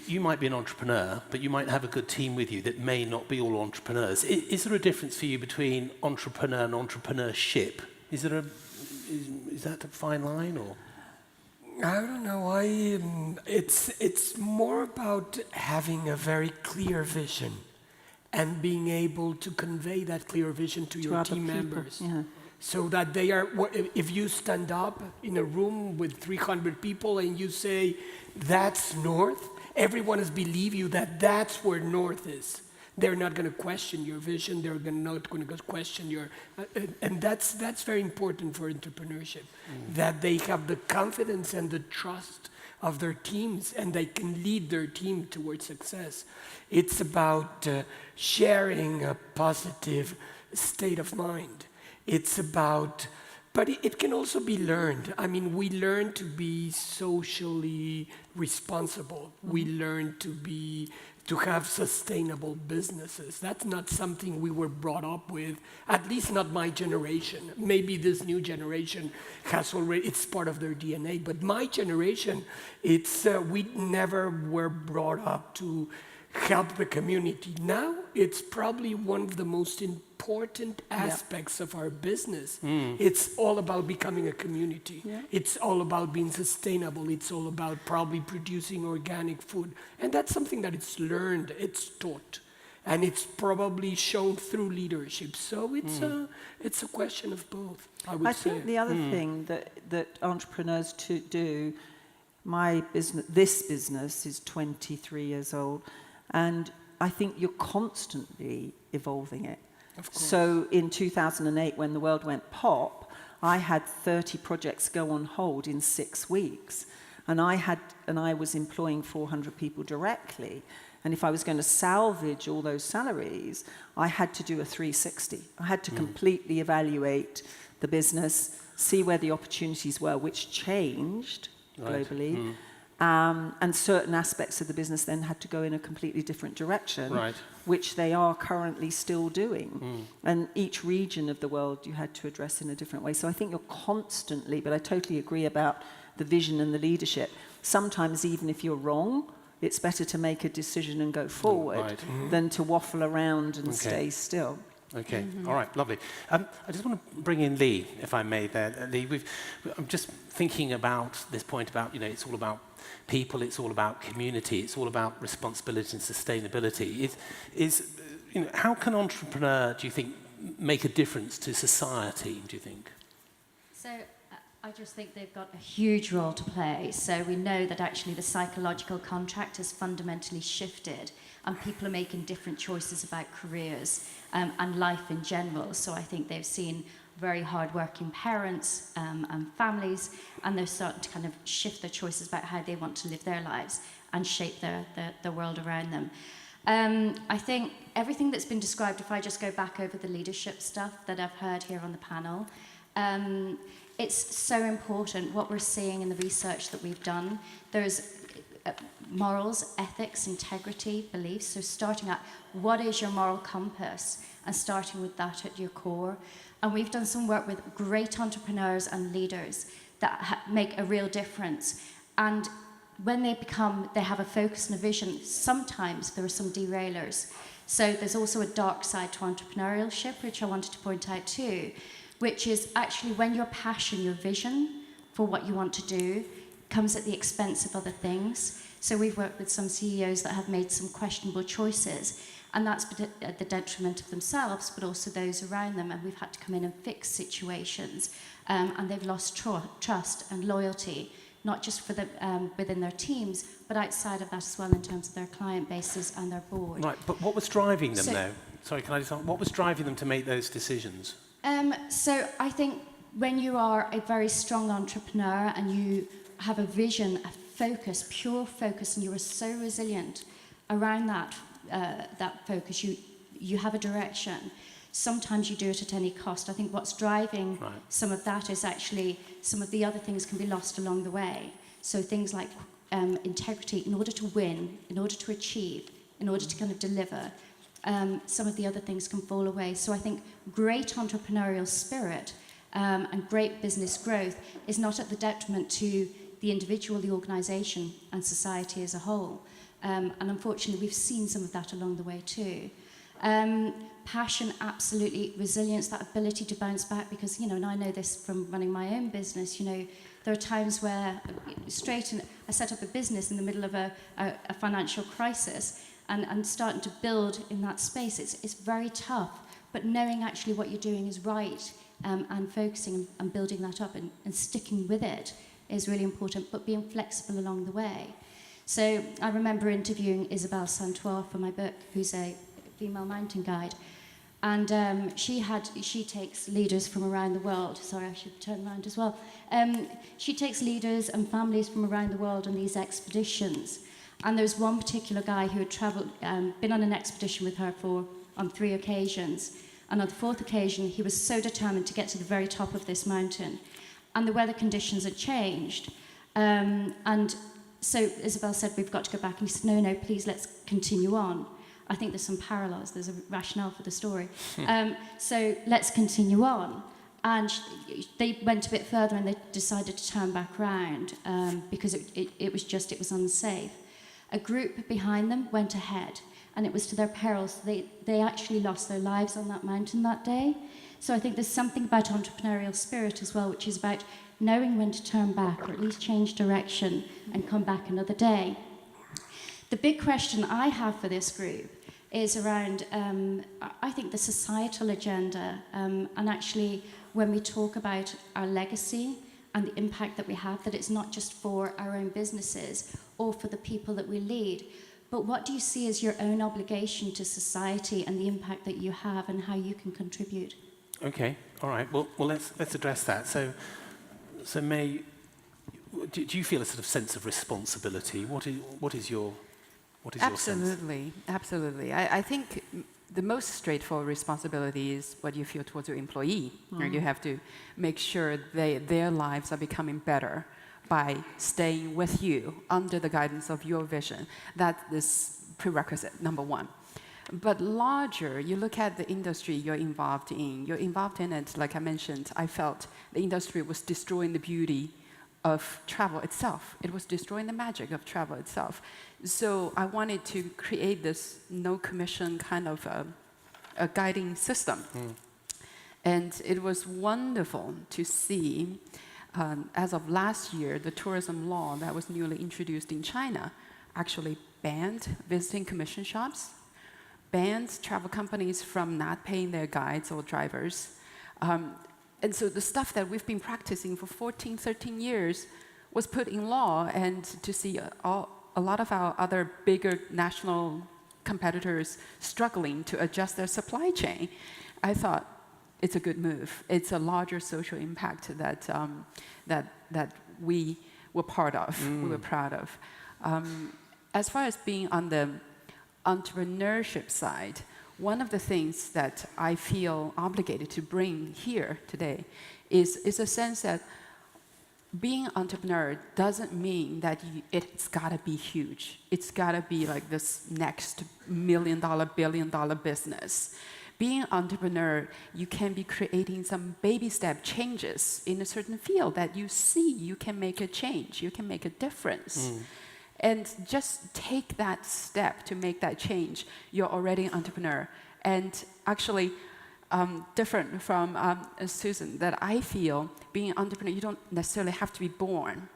you might be an entrepreneur, but you might have a good team with you that may not be all entrepreneurs. Is there a difference for you between entrepreneur and entrepreneurship? Is that a fine line, or? I don't know. It's more about having a very clear vision and being able to convey that clear vision to your team members. Yeah. So that they are, if you stand up in a room with 300 people and you say, that's north, everyone has believed you that that's where north is. They're not going to question your vision. They're not going to question your, and that's very important for entrepreneurship, that they have the confidence and the trust of their teams, and they can lead their team towards success. It's about sharing a positive state of mind. It's about, but it can also be learned. I mean, we learn to be socially responsible. We learn to have sustainable businesses. That's not something we were brought up with, at least not my generation. Maybe this new generation has already, it's part of their DNA, but my generation, we never were brought up to help the community. Now, it's probably one of the most important aspects of our business. It's all about becoming a community. It's all about being sustainable. It's all about probably producing organic food. And that's something that it's learned, it's taught. And it's probably shown through leadership. So it's a question of both, I would say. I think the other thing that entrepreneurs do, this business is 23 years old, and I think you're constantly evolving it. Of course. So in 2008, when the world went pop, I had 30 projects go on hold in 6 weeks, and I was employing 400 people directly. And if I was going to salvage all those salaries, I had to do a 360. I had to completely evaluate the business, see where the opportunities were, which changed globally. And certain aspects of the business then had to go in a completely different direction, which they are currently still doing. And each region of the world you had to address in a different way. So I think you're constantly, but I totally agree about the vision and the leadership. Sometimes even if you're wrong, it's better to make a decision and go forward than to waffle around and stay still. Okay, all right, lovely. I just want to bring in Lee, if I may there. Lee, I'm just thinking about this point about, it's all about people, it's all about community, it's all about responsibility and sustainability. How can entrepreneur, do you think, make a difference to society, do you think? So I just think they've got a huge role to play. So we know that actually the psychological contract has fundamentally shifted and people are making different choices about careers and life in general. So I think they've seen very hard-working parents and families, and they're starting to kind of shift their choices about how they want to live their lives and shape the world around them. I think everything that's been described, if I just go back over the leadership stuff that I've heard here on the panel, it's so important what we're seeing in the research that we've done. There's morals, ethics, integrity, beliefs. So starting at what is your moral compass and starting with that at your core. And we've done some work with great entrepreneurs and leaders that make a real difference. And when they have a focus and a vision, sometimes there are some derailers. So there's also a dark side to entrepreneurship, which I wanted to point out too, which is actually when your passion, your vision for what you want to do comes at the expense of other things. So we've worked with some CEOs that have made some questionable choices, and that's at the detriment of themselves, but also those around them, and we've had to come in and fix situations, and they've lost trust and loyalty, not just for within their teams, but outside of that as well in terms of their client bases and their board. Right, but what was driving them though? Sorry, can I just ask, what was driving them to make those decisions? So I think when you are a very strong entrepreneur and you have a vision, a focus, pure focus, and you are so resilient around that focus, you have a direction. Sometimes you do it at any cost. I think what's driving some of that is actually some of the other things can be lost along the way. So things like integrity, in order to win, in order to achieve, in order to kind of deliver, some of the other things can fall away. So I think great entrepreneurial spirit and great business growth is not at the detriment to the individual, the organisation, and society as a whole. And unfortunately, we've seen some of that along the way too. Passion, absolutely. Resilience, that ability to bounce back, because, and I know this from running my own business, there are times where I set up a business in the middle of a financial crisis and starting to build in that space. It's very tough, but knowing actually what you're doing is right and focusing and building that up and sticking with it is really important, but being flexible along the way. So I remember interviewing Isabelle Santoir for my book, who's a female mountain guide, and she takes leaders from around the world. Sorry, I should turn around as well. She takes leaders and families from around the world on these expeditions. And there's one particular guy who had travelled, been on an expedition with her on 3 occasions. And on the 4th occasion, he was so determined to get to the very top of this mountain. And the weather conditions had changed. And so Isabelle said, we've got to go back. And he said, no, please, let's continue on. I think there's some parallels. There's a rationale for the story. So let's continue on. And they went a bit further and they decided to turn back around because it was unsafe. A group behind them went ahead and it was to their peril. So they actually lost their lives on that mountain that day. So I think there's something about entrepreneurial spirit as well, which is about knowing when to turn back, or at least change direction and come back another day. The big question I have for this group is around, I think, the societal agenda, and actually when we talk about our legacy and the impact that we have, that it's not just for our own businesses or for the people that we lead, but what do you see as your own obligation to society and the impact that you have and how you can contribute? Okay, all right. Well, let's address that. So Mei, do you feel a sort of sense of responsibility? What is your sense? Absolutely. I think the most straightforward responsibility is what you feel towards your employee. You have to make sure their lives are becoming better by staying with you under the guidance of your vision. That is prerequisite, number one. But larger, you look at the industry you're involved in. You're involved in it, like I mentioned, I felt the industry was destroying the beauty of travel itself. It was destroying the magic of travel itself. So I wanted to create this no-commission kind of a guiding system. And it was wonderful to see, as of last year, the tourism law that was newly introduced in China actually banned visiting commission shops, banned travel companies from not paying their guides or drivers. And so the stuff that we've been practicing for 14, 13 years was put in law, and to see a lot of our other bigger national competitors struggling to adjust their supply chain, I thought it's a good move. It's a larger social impact that we were part of, we were proud of. As far as being on the entrepreneurship side, one of the things that I feel obligated to bring here today is a sense that being an entrepreneur doesn't mean that it's got to be huge. It's got to be like this next $1 million, billion-dollar business. Being an entrepreneur, you can be creating some baby step changes in a certain field that you see you can make a change, you can make a difference. And just take that step to make that change. You're already an entrepreneur. And actually, different from Susan, that I feel being an entrepreneur, you don't necessarily have to be born.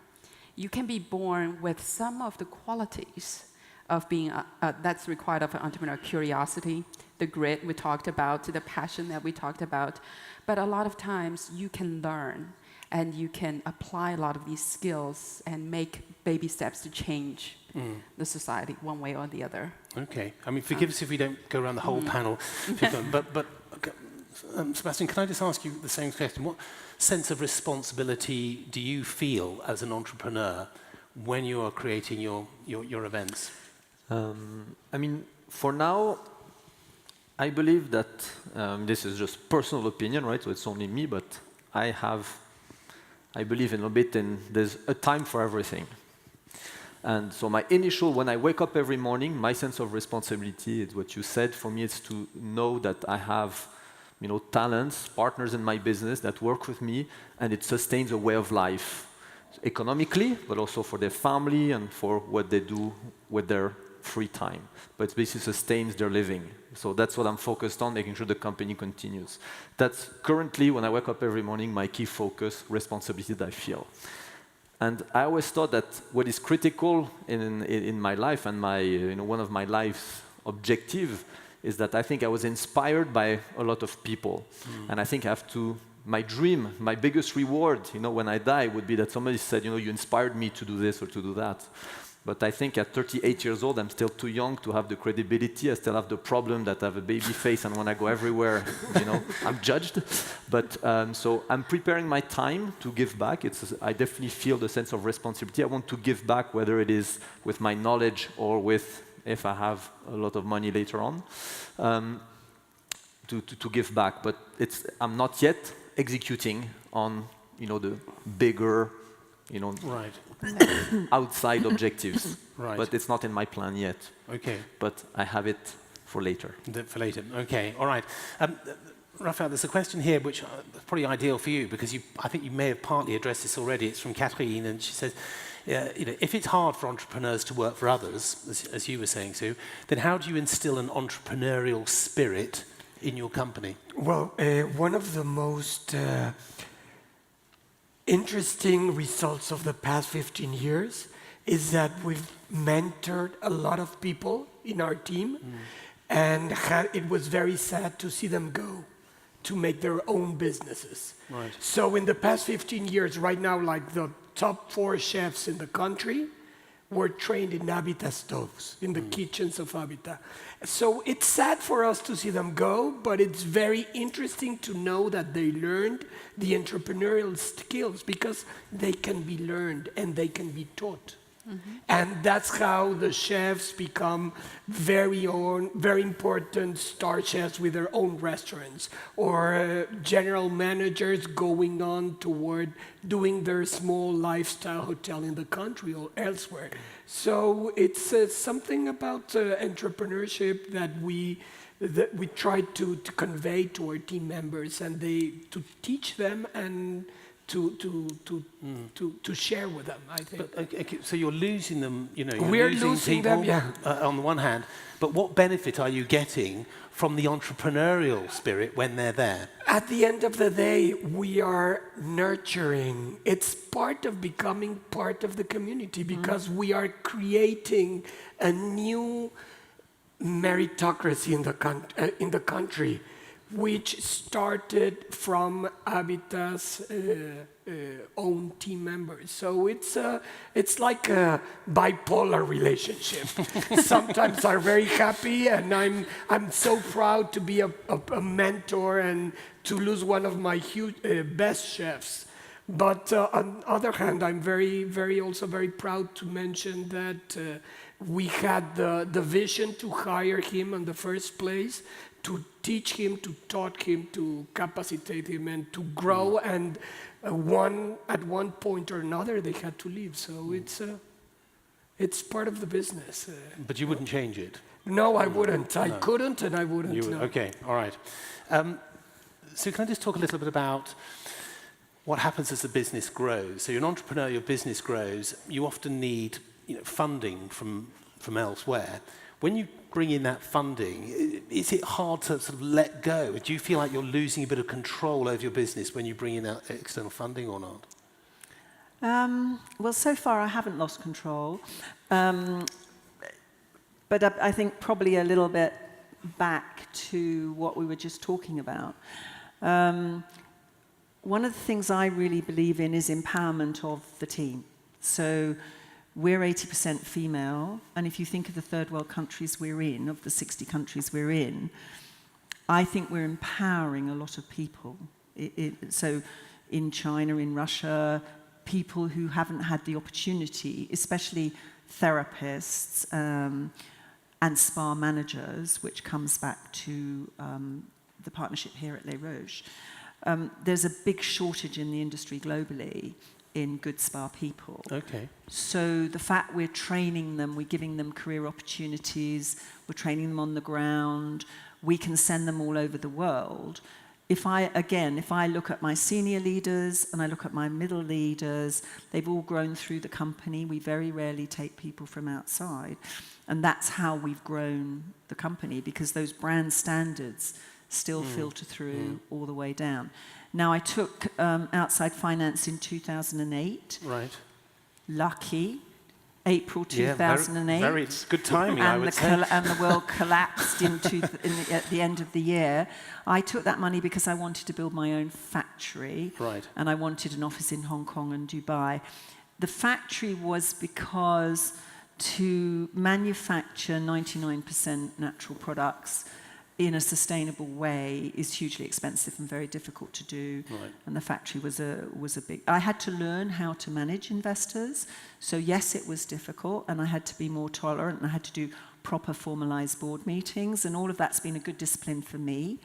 You can be born with some of the qualities of being, that's required of an entrepreneur: curiosity, the grit we talked about, the passion that we talked about. But a lot of times you can learn, and you can apply a lot of these skills and make baby steps to change the society one way or the other. Okay. I mean, forgive us if we don't go around the whole panel. But Sébastien, can I just ask you the same question? What sense of responsibility do you feel as an entrepreneur when you are creating your events? I mean, for now, I believe that this is just personal opinion, right? So it's only me, but I believe in a bit in there's a time for everything. And so when I wake up every morning, my sense of responsibility is what you said. For me, it's to know that I have, talents, partners in my business that work with me, and it sustains a way of life, economically, but also for their family and for what they do with their free time. But it basically sustains their living. So that's what I'm focused on, making sure the company continues. That's currently, when I wake up every morning, my key focus, responsibility that I feel. And I always thought that what is critical in my life, and one of my life's objective, is that I think I was inspired by a lot of people. And I think my dream, my biggest reward, when I die, would be that somebody said, you inspired me to do this or to do that. But I think at 38 years old, I'm still too young to have the credibility. I still have the problem that I have a baby face, and when I go everywhere, I'm judged. But so I'm preparing my time to give back. I definitely feel the sense of responsibility. I want to give back, whether it is with my knowledge or if I have a lot of money later on, to give back. But I'm not yet executing on the bigger, Right. outside objectives. Right. But it's not in my plan yet. Okay. But I have it for later. For later. Okay. All right. Rafael, there's a question here which is probably ideal for you, because I think you may have partly addressed this already. It's from Catherine, and she says, if it's hard for entrepreneurs to work for others, as you were saying, Sue, then how do you instill an entrepreneurial spirit in your company? Well, one of the most interesting results of the past 15 years is that we've mentored a lot of people in our team, and it was very sad to see them go to make their own businesses. Right. So in the past 15 years, right now, like the top 4 chefs in the country were trained in Habita stoves, in the kitchens of Habita. So it's sad for us to see them go, but it's very interesting to know that they learned the entrepreneurial skills, because they can be learned and they can be taught. And that's how the chefs become very important star chefs with their own restaurants, or general managers going on toward doing their small lifestyle hotel in the country or elsewhere. So it's something about entrepreneurship that we try to convey to our team members, and to teach them and to share with them, I think. But, okay, so you're losing them, you're We're losing losing people them, yeah. On the one hand, but what benefit are you getting from the entrepreneurial spirit when they're there? At the end of the day, we are nurturing. It's part of becoming part of the community, because we are creating a new meritocracy in the country, which started from Habita's own team members. So it's like a bipolar relationship. Sometimes I'm very happy, and I'm so proud to be a mentor and to lose one of my best chefs. But on the other hand, I'm also very proud to mention that we had the vision to hire him in the first place, to teach him, to taught him, to capacitate him, and to grow. And at one point or another, they had to leave. So it's part of the business. But you wouldn't change it? No, I wouldn't. I couldn't, and I wouldn't. You would. No. Okay, all right. So can I just talk a little bit about what happens as the business grows? So you're an entrepreneur, your business grows. You often need funding from elsewhere. When you bring in that funding, is it hard to sort of let go? Do you feel like you're losing a bit of control over your business when you bring in that external funding or not? Well, so far I haven't lost control. But I think probably a little bit back to what we were just talking about. One of the things I really believe in is empowerment of the team. So we're 80% female, and if you think of the third world countries we're in, of the 60 countries we're in, I think we're empowering a lot of people. So in China, in Russia, people who haven't had the opportunity, especially therapists and spa managers, which comes back to the partnership here at Les Roches. There's a big shortage in the industry globally in good spa people. Okay. So the fact we're training them, we're giving them career opportunities, we're training them on the ground, we can send them all over the world. If I look at my senior leaders and I look at my middle leaders, they've all grown through the company. We very rarely take people from outside. And that's how we've grown the company, because those brand standards still filter through all the way down. Now, I took outside finance in 2008. Right. Lucky. April 2008. Yeah, very good timing, I would say. And the world collapsed at the end of the year. I took that money because I wanted to build my own factory. Right. And I wanted an office in Hong Kong and Dubai. The factory was because to manufacture 99% natural products in a sustainable way is hugely expensive and very difficult to do. Right. And the factory was a big... I had to learn how to manage investors. So yes, it was difficult, and I had to be more tolerant, and I had to do proper formalized board meetings, and all of that's been a good discipline for me.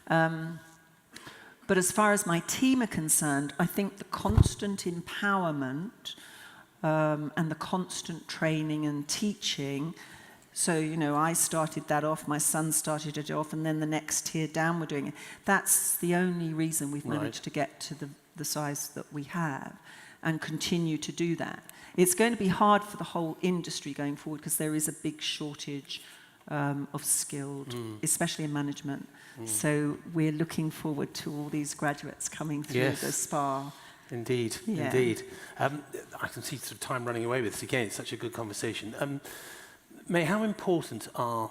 But as far as my team are concerned, I think the constant empowerment and the constant training and teaching. So, I started that off, my son started it off, and then the next tier down we're doing it. That's the only reason we've managed to get to the size that we have. and continue to do that. It's going to be hard for the whole industry going forward because there is a big shortage of skilled, especially in management. So we're looking forward to all these graduates coming through the SPA. Indeed, indeed. I can see sort of time running away with this. Again, it's such a good conversation. Mei, how important are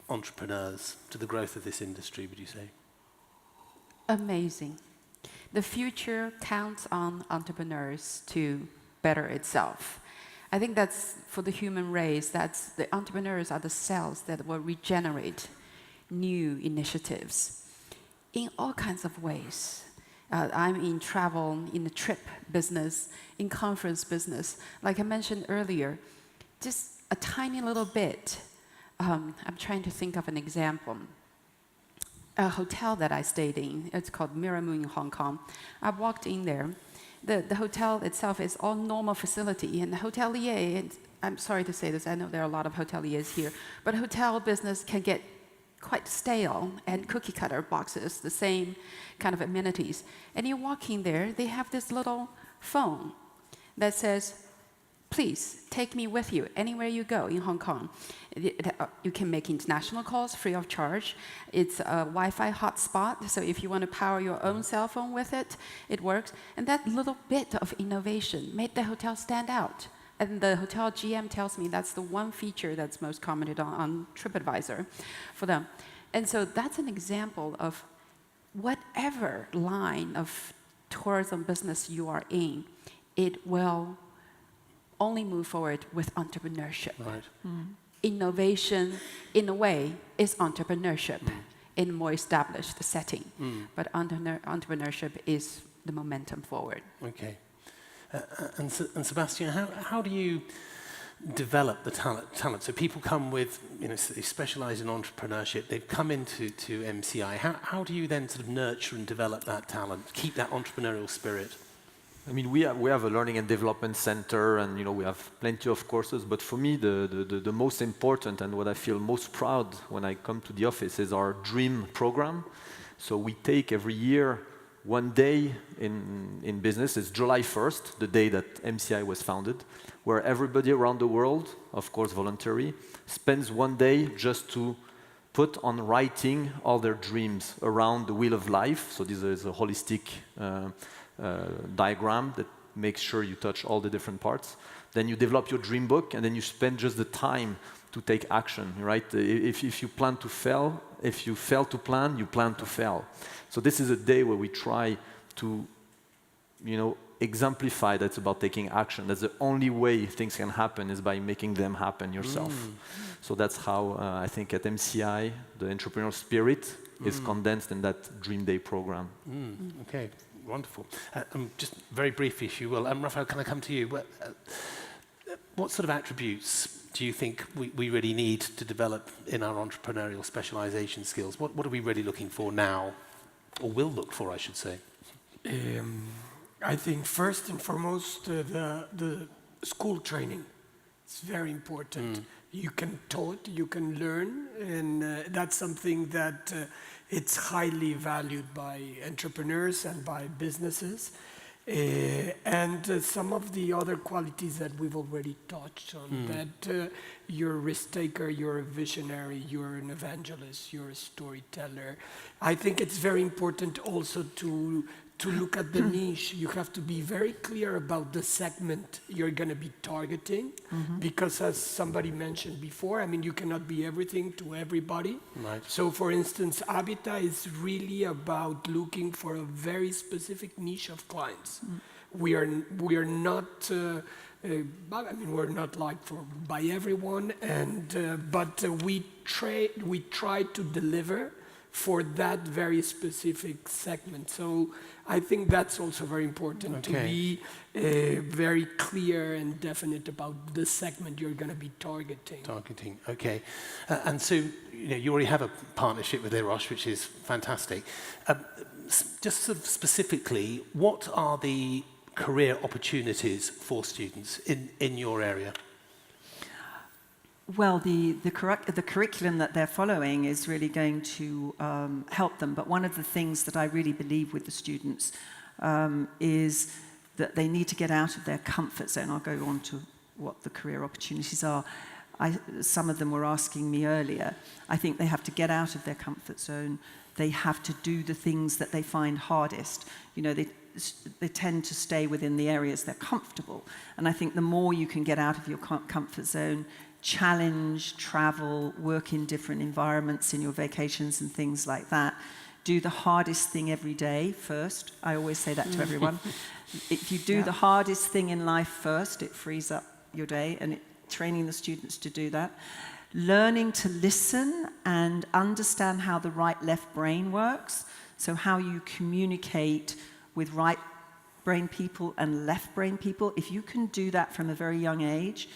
entrepreneurs to the growth of this industry, would you say? Amazing. The future counts on entrepreneurs to better itself. I think that's for the human race, that's the entrepreneurs are the cells that will regenerate new initiatives in all kinds of ways. I'm in travel, in the trip business, in conference business. Like I mentioned earlier, just a tiny little bit. I'm trying to think of an example. A hotel that I stayed in, it's called Miramu in Hong Kong. I walked in there. The hotel itself is all normal facility, and the hotelier, and I'm sorry to say this, I know there are a lot of hoteliers here, but hotel business can get quite stale and cookie cutter boxes, the same kind of amenities. And you walk in there, they have this little phone that says, please take me with you anywhere you go in Hong Kong. You can make international calls free of charge. It's a Wi-Fi hotspot, so if you want to power your own cell phone with it, it works. And that little bit of innovation made the hotel stand out. And the hotel GM tells me that's the one feature that's most commented on TripAdvisor for them. And so that's an example of whatever line of tourism business you are in, it will only move forward with entrepreneurship. Right. Innovation, in a way, is entrepreneurship in a more established setting. But entrepreneurship is the momentum forward. Okay. And Sébastien, how do you develop the talent? So people come with, they specialize in entrepreneurship, they've come into MCI. How do you then sort of nurture and develop that talent, keep that entrepreneurial spirit? I mean, we have a learning and development center, and we have plenty of courses. But for me, the most important and what I feel most proud when I come to the office is our Dream program. So we take every year one day in business. It's July 1st, the day that MCI was founded, where everybody around the world, of course voluntary, spends one day just to put on writing all their dreams around the wheel of life. So this is a holistic diagram that makes sure you touch all the different parts. Then you develop your dream book, and then you spend just the time to take action, right? If you plan to fail, if you fail to plan, you plan to fail. So this is a day where we try to, exemplify that it's about taking action. That's the only way things can happen is by making them happen yourself. So that's how I think at MCI, the entrepreneurial spirit is condensed in that Dream Day program. Okay. Wonderful. Just very briefly, if you will. Rafael, can I come to you? What sort of attributes do you think we really need to develop in our entrepreneurial specialization skills? What are we really looking for now, or will look for, I should say? I think first and foremost, the school training. It's very important. You can taught, you can learn, and that's something that it's highly valued by entrepreneurs and by businesses. And some of the other qualities that we've already touched on, that you're a risk taker, you're a visionary, you're an evangelist, you're a storyteller. I think it's very important also to look at the niche. You have to be very clear about the segment you're going to be targeting, because as somebody mentioned before, you cannot be everything to everybody. Right. So for instance, Habita is really about looking for a very specific niche of clients. We are not, we're not liked by everyone, but we try to deliver for that very specific segment. So I think that's also very important, to be very clear and definite about the segment you're going to be targeting. Okay. And so, you already have a partnership with Roches, which is fantastic. Just sort of specifically, what are the career opportunities for students in your area? Well, the curriculum that they're following is really going to help them. But one of the things that I really believe with the students is that they need to get out of their comfort zone. I'll go on to what the career opportunities are. Some of them were asking me earlier. I think they have to get out of their comfort zone. They have to do the things that they find hardest. You know, they tend to stay within the areas they're comfortable. And I think the more you can get out of your comfort zone, challenge, travel, work in different environments in your vacations and things like that, do the hardest thing every day first. I always say that to everyone. If you do the hardest thing in life first, it frees up your day, and training the students to do that. Learning to listen and understand how the right-left brain works, so how you communicate with right brain people and left brain people. If you can do that from a very young age,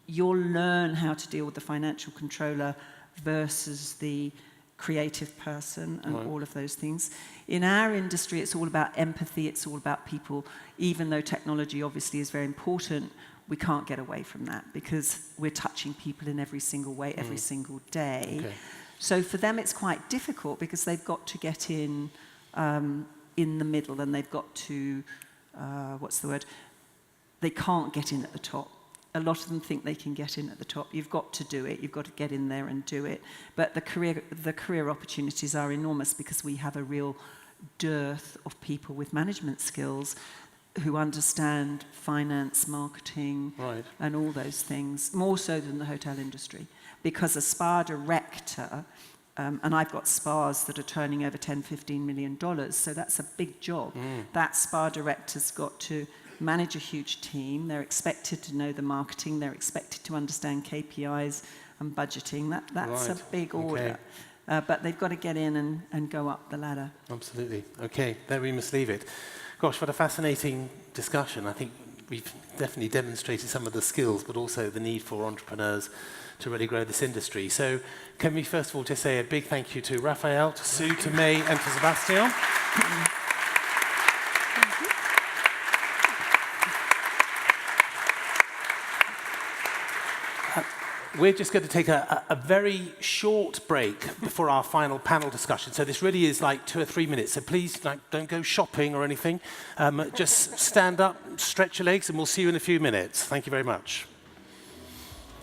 you'll learn how to deal with the financial controller versus the creative person and all of those things. In our industry, it's all about empathy, it's all about people. Even though technology obviously is very important, we can't get away from that because we're touching people in every single way, every single day. Okay. So for them, it's quite difficult because they've got to get in the middle, and they've got to, they can't get in at the top. A lot of them think they can get in at the top. You've got to do it. You've got to get in there and do it. But the career opportunities are enormous because we have a real dearth of people with management skills who understand finance, marketing, and all those things, more so than the hotel industry. Because a spa director, and I've got spas that are turning over $10, $15 million, so that's a big job. That spa director's got to manage a huge team. They're expected to know the marketing. They're expected to understand KPIs and budgeting. That's a big order. But they've got to get in and go up the ladder. Absolutely. Okay, there we must leave it. Gosh, what a fascinating discussion. I think we've definitely demonstrated some of the skills, but also the need for entrepreneurs to really grow this industry. So can we first of all just say a big thank you to Rafael, to Sue, to Mei, and to Sébastien. We're just going to take a very short break before our final panel discussion. So this really is like 2 or 3 minutes. So please don't go shopping or anything. Just stand up, stretch your legs, and we'll see you in a few minutes. Thank you very much.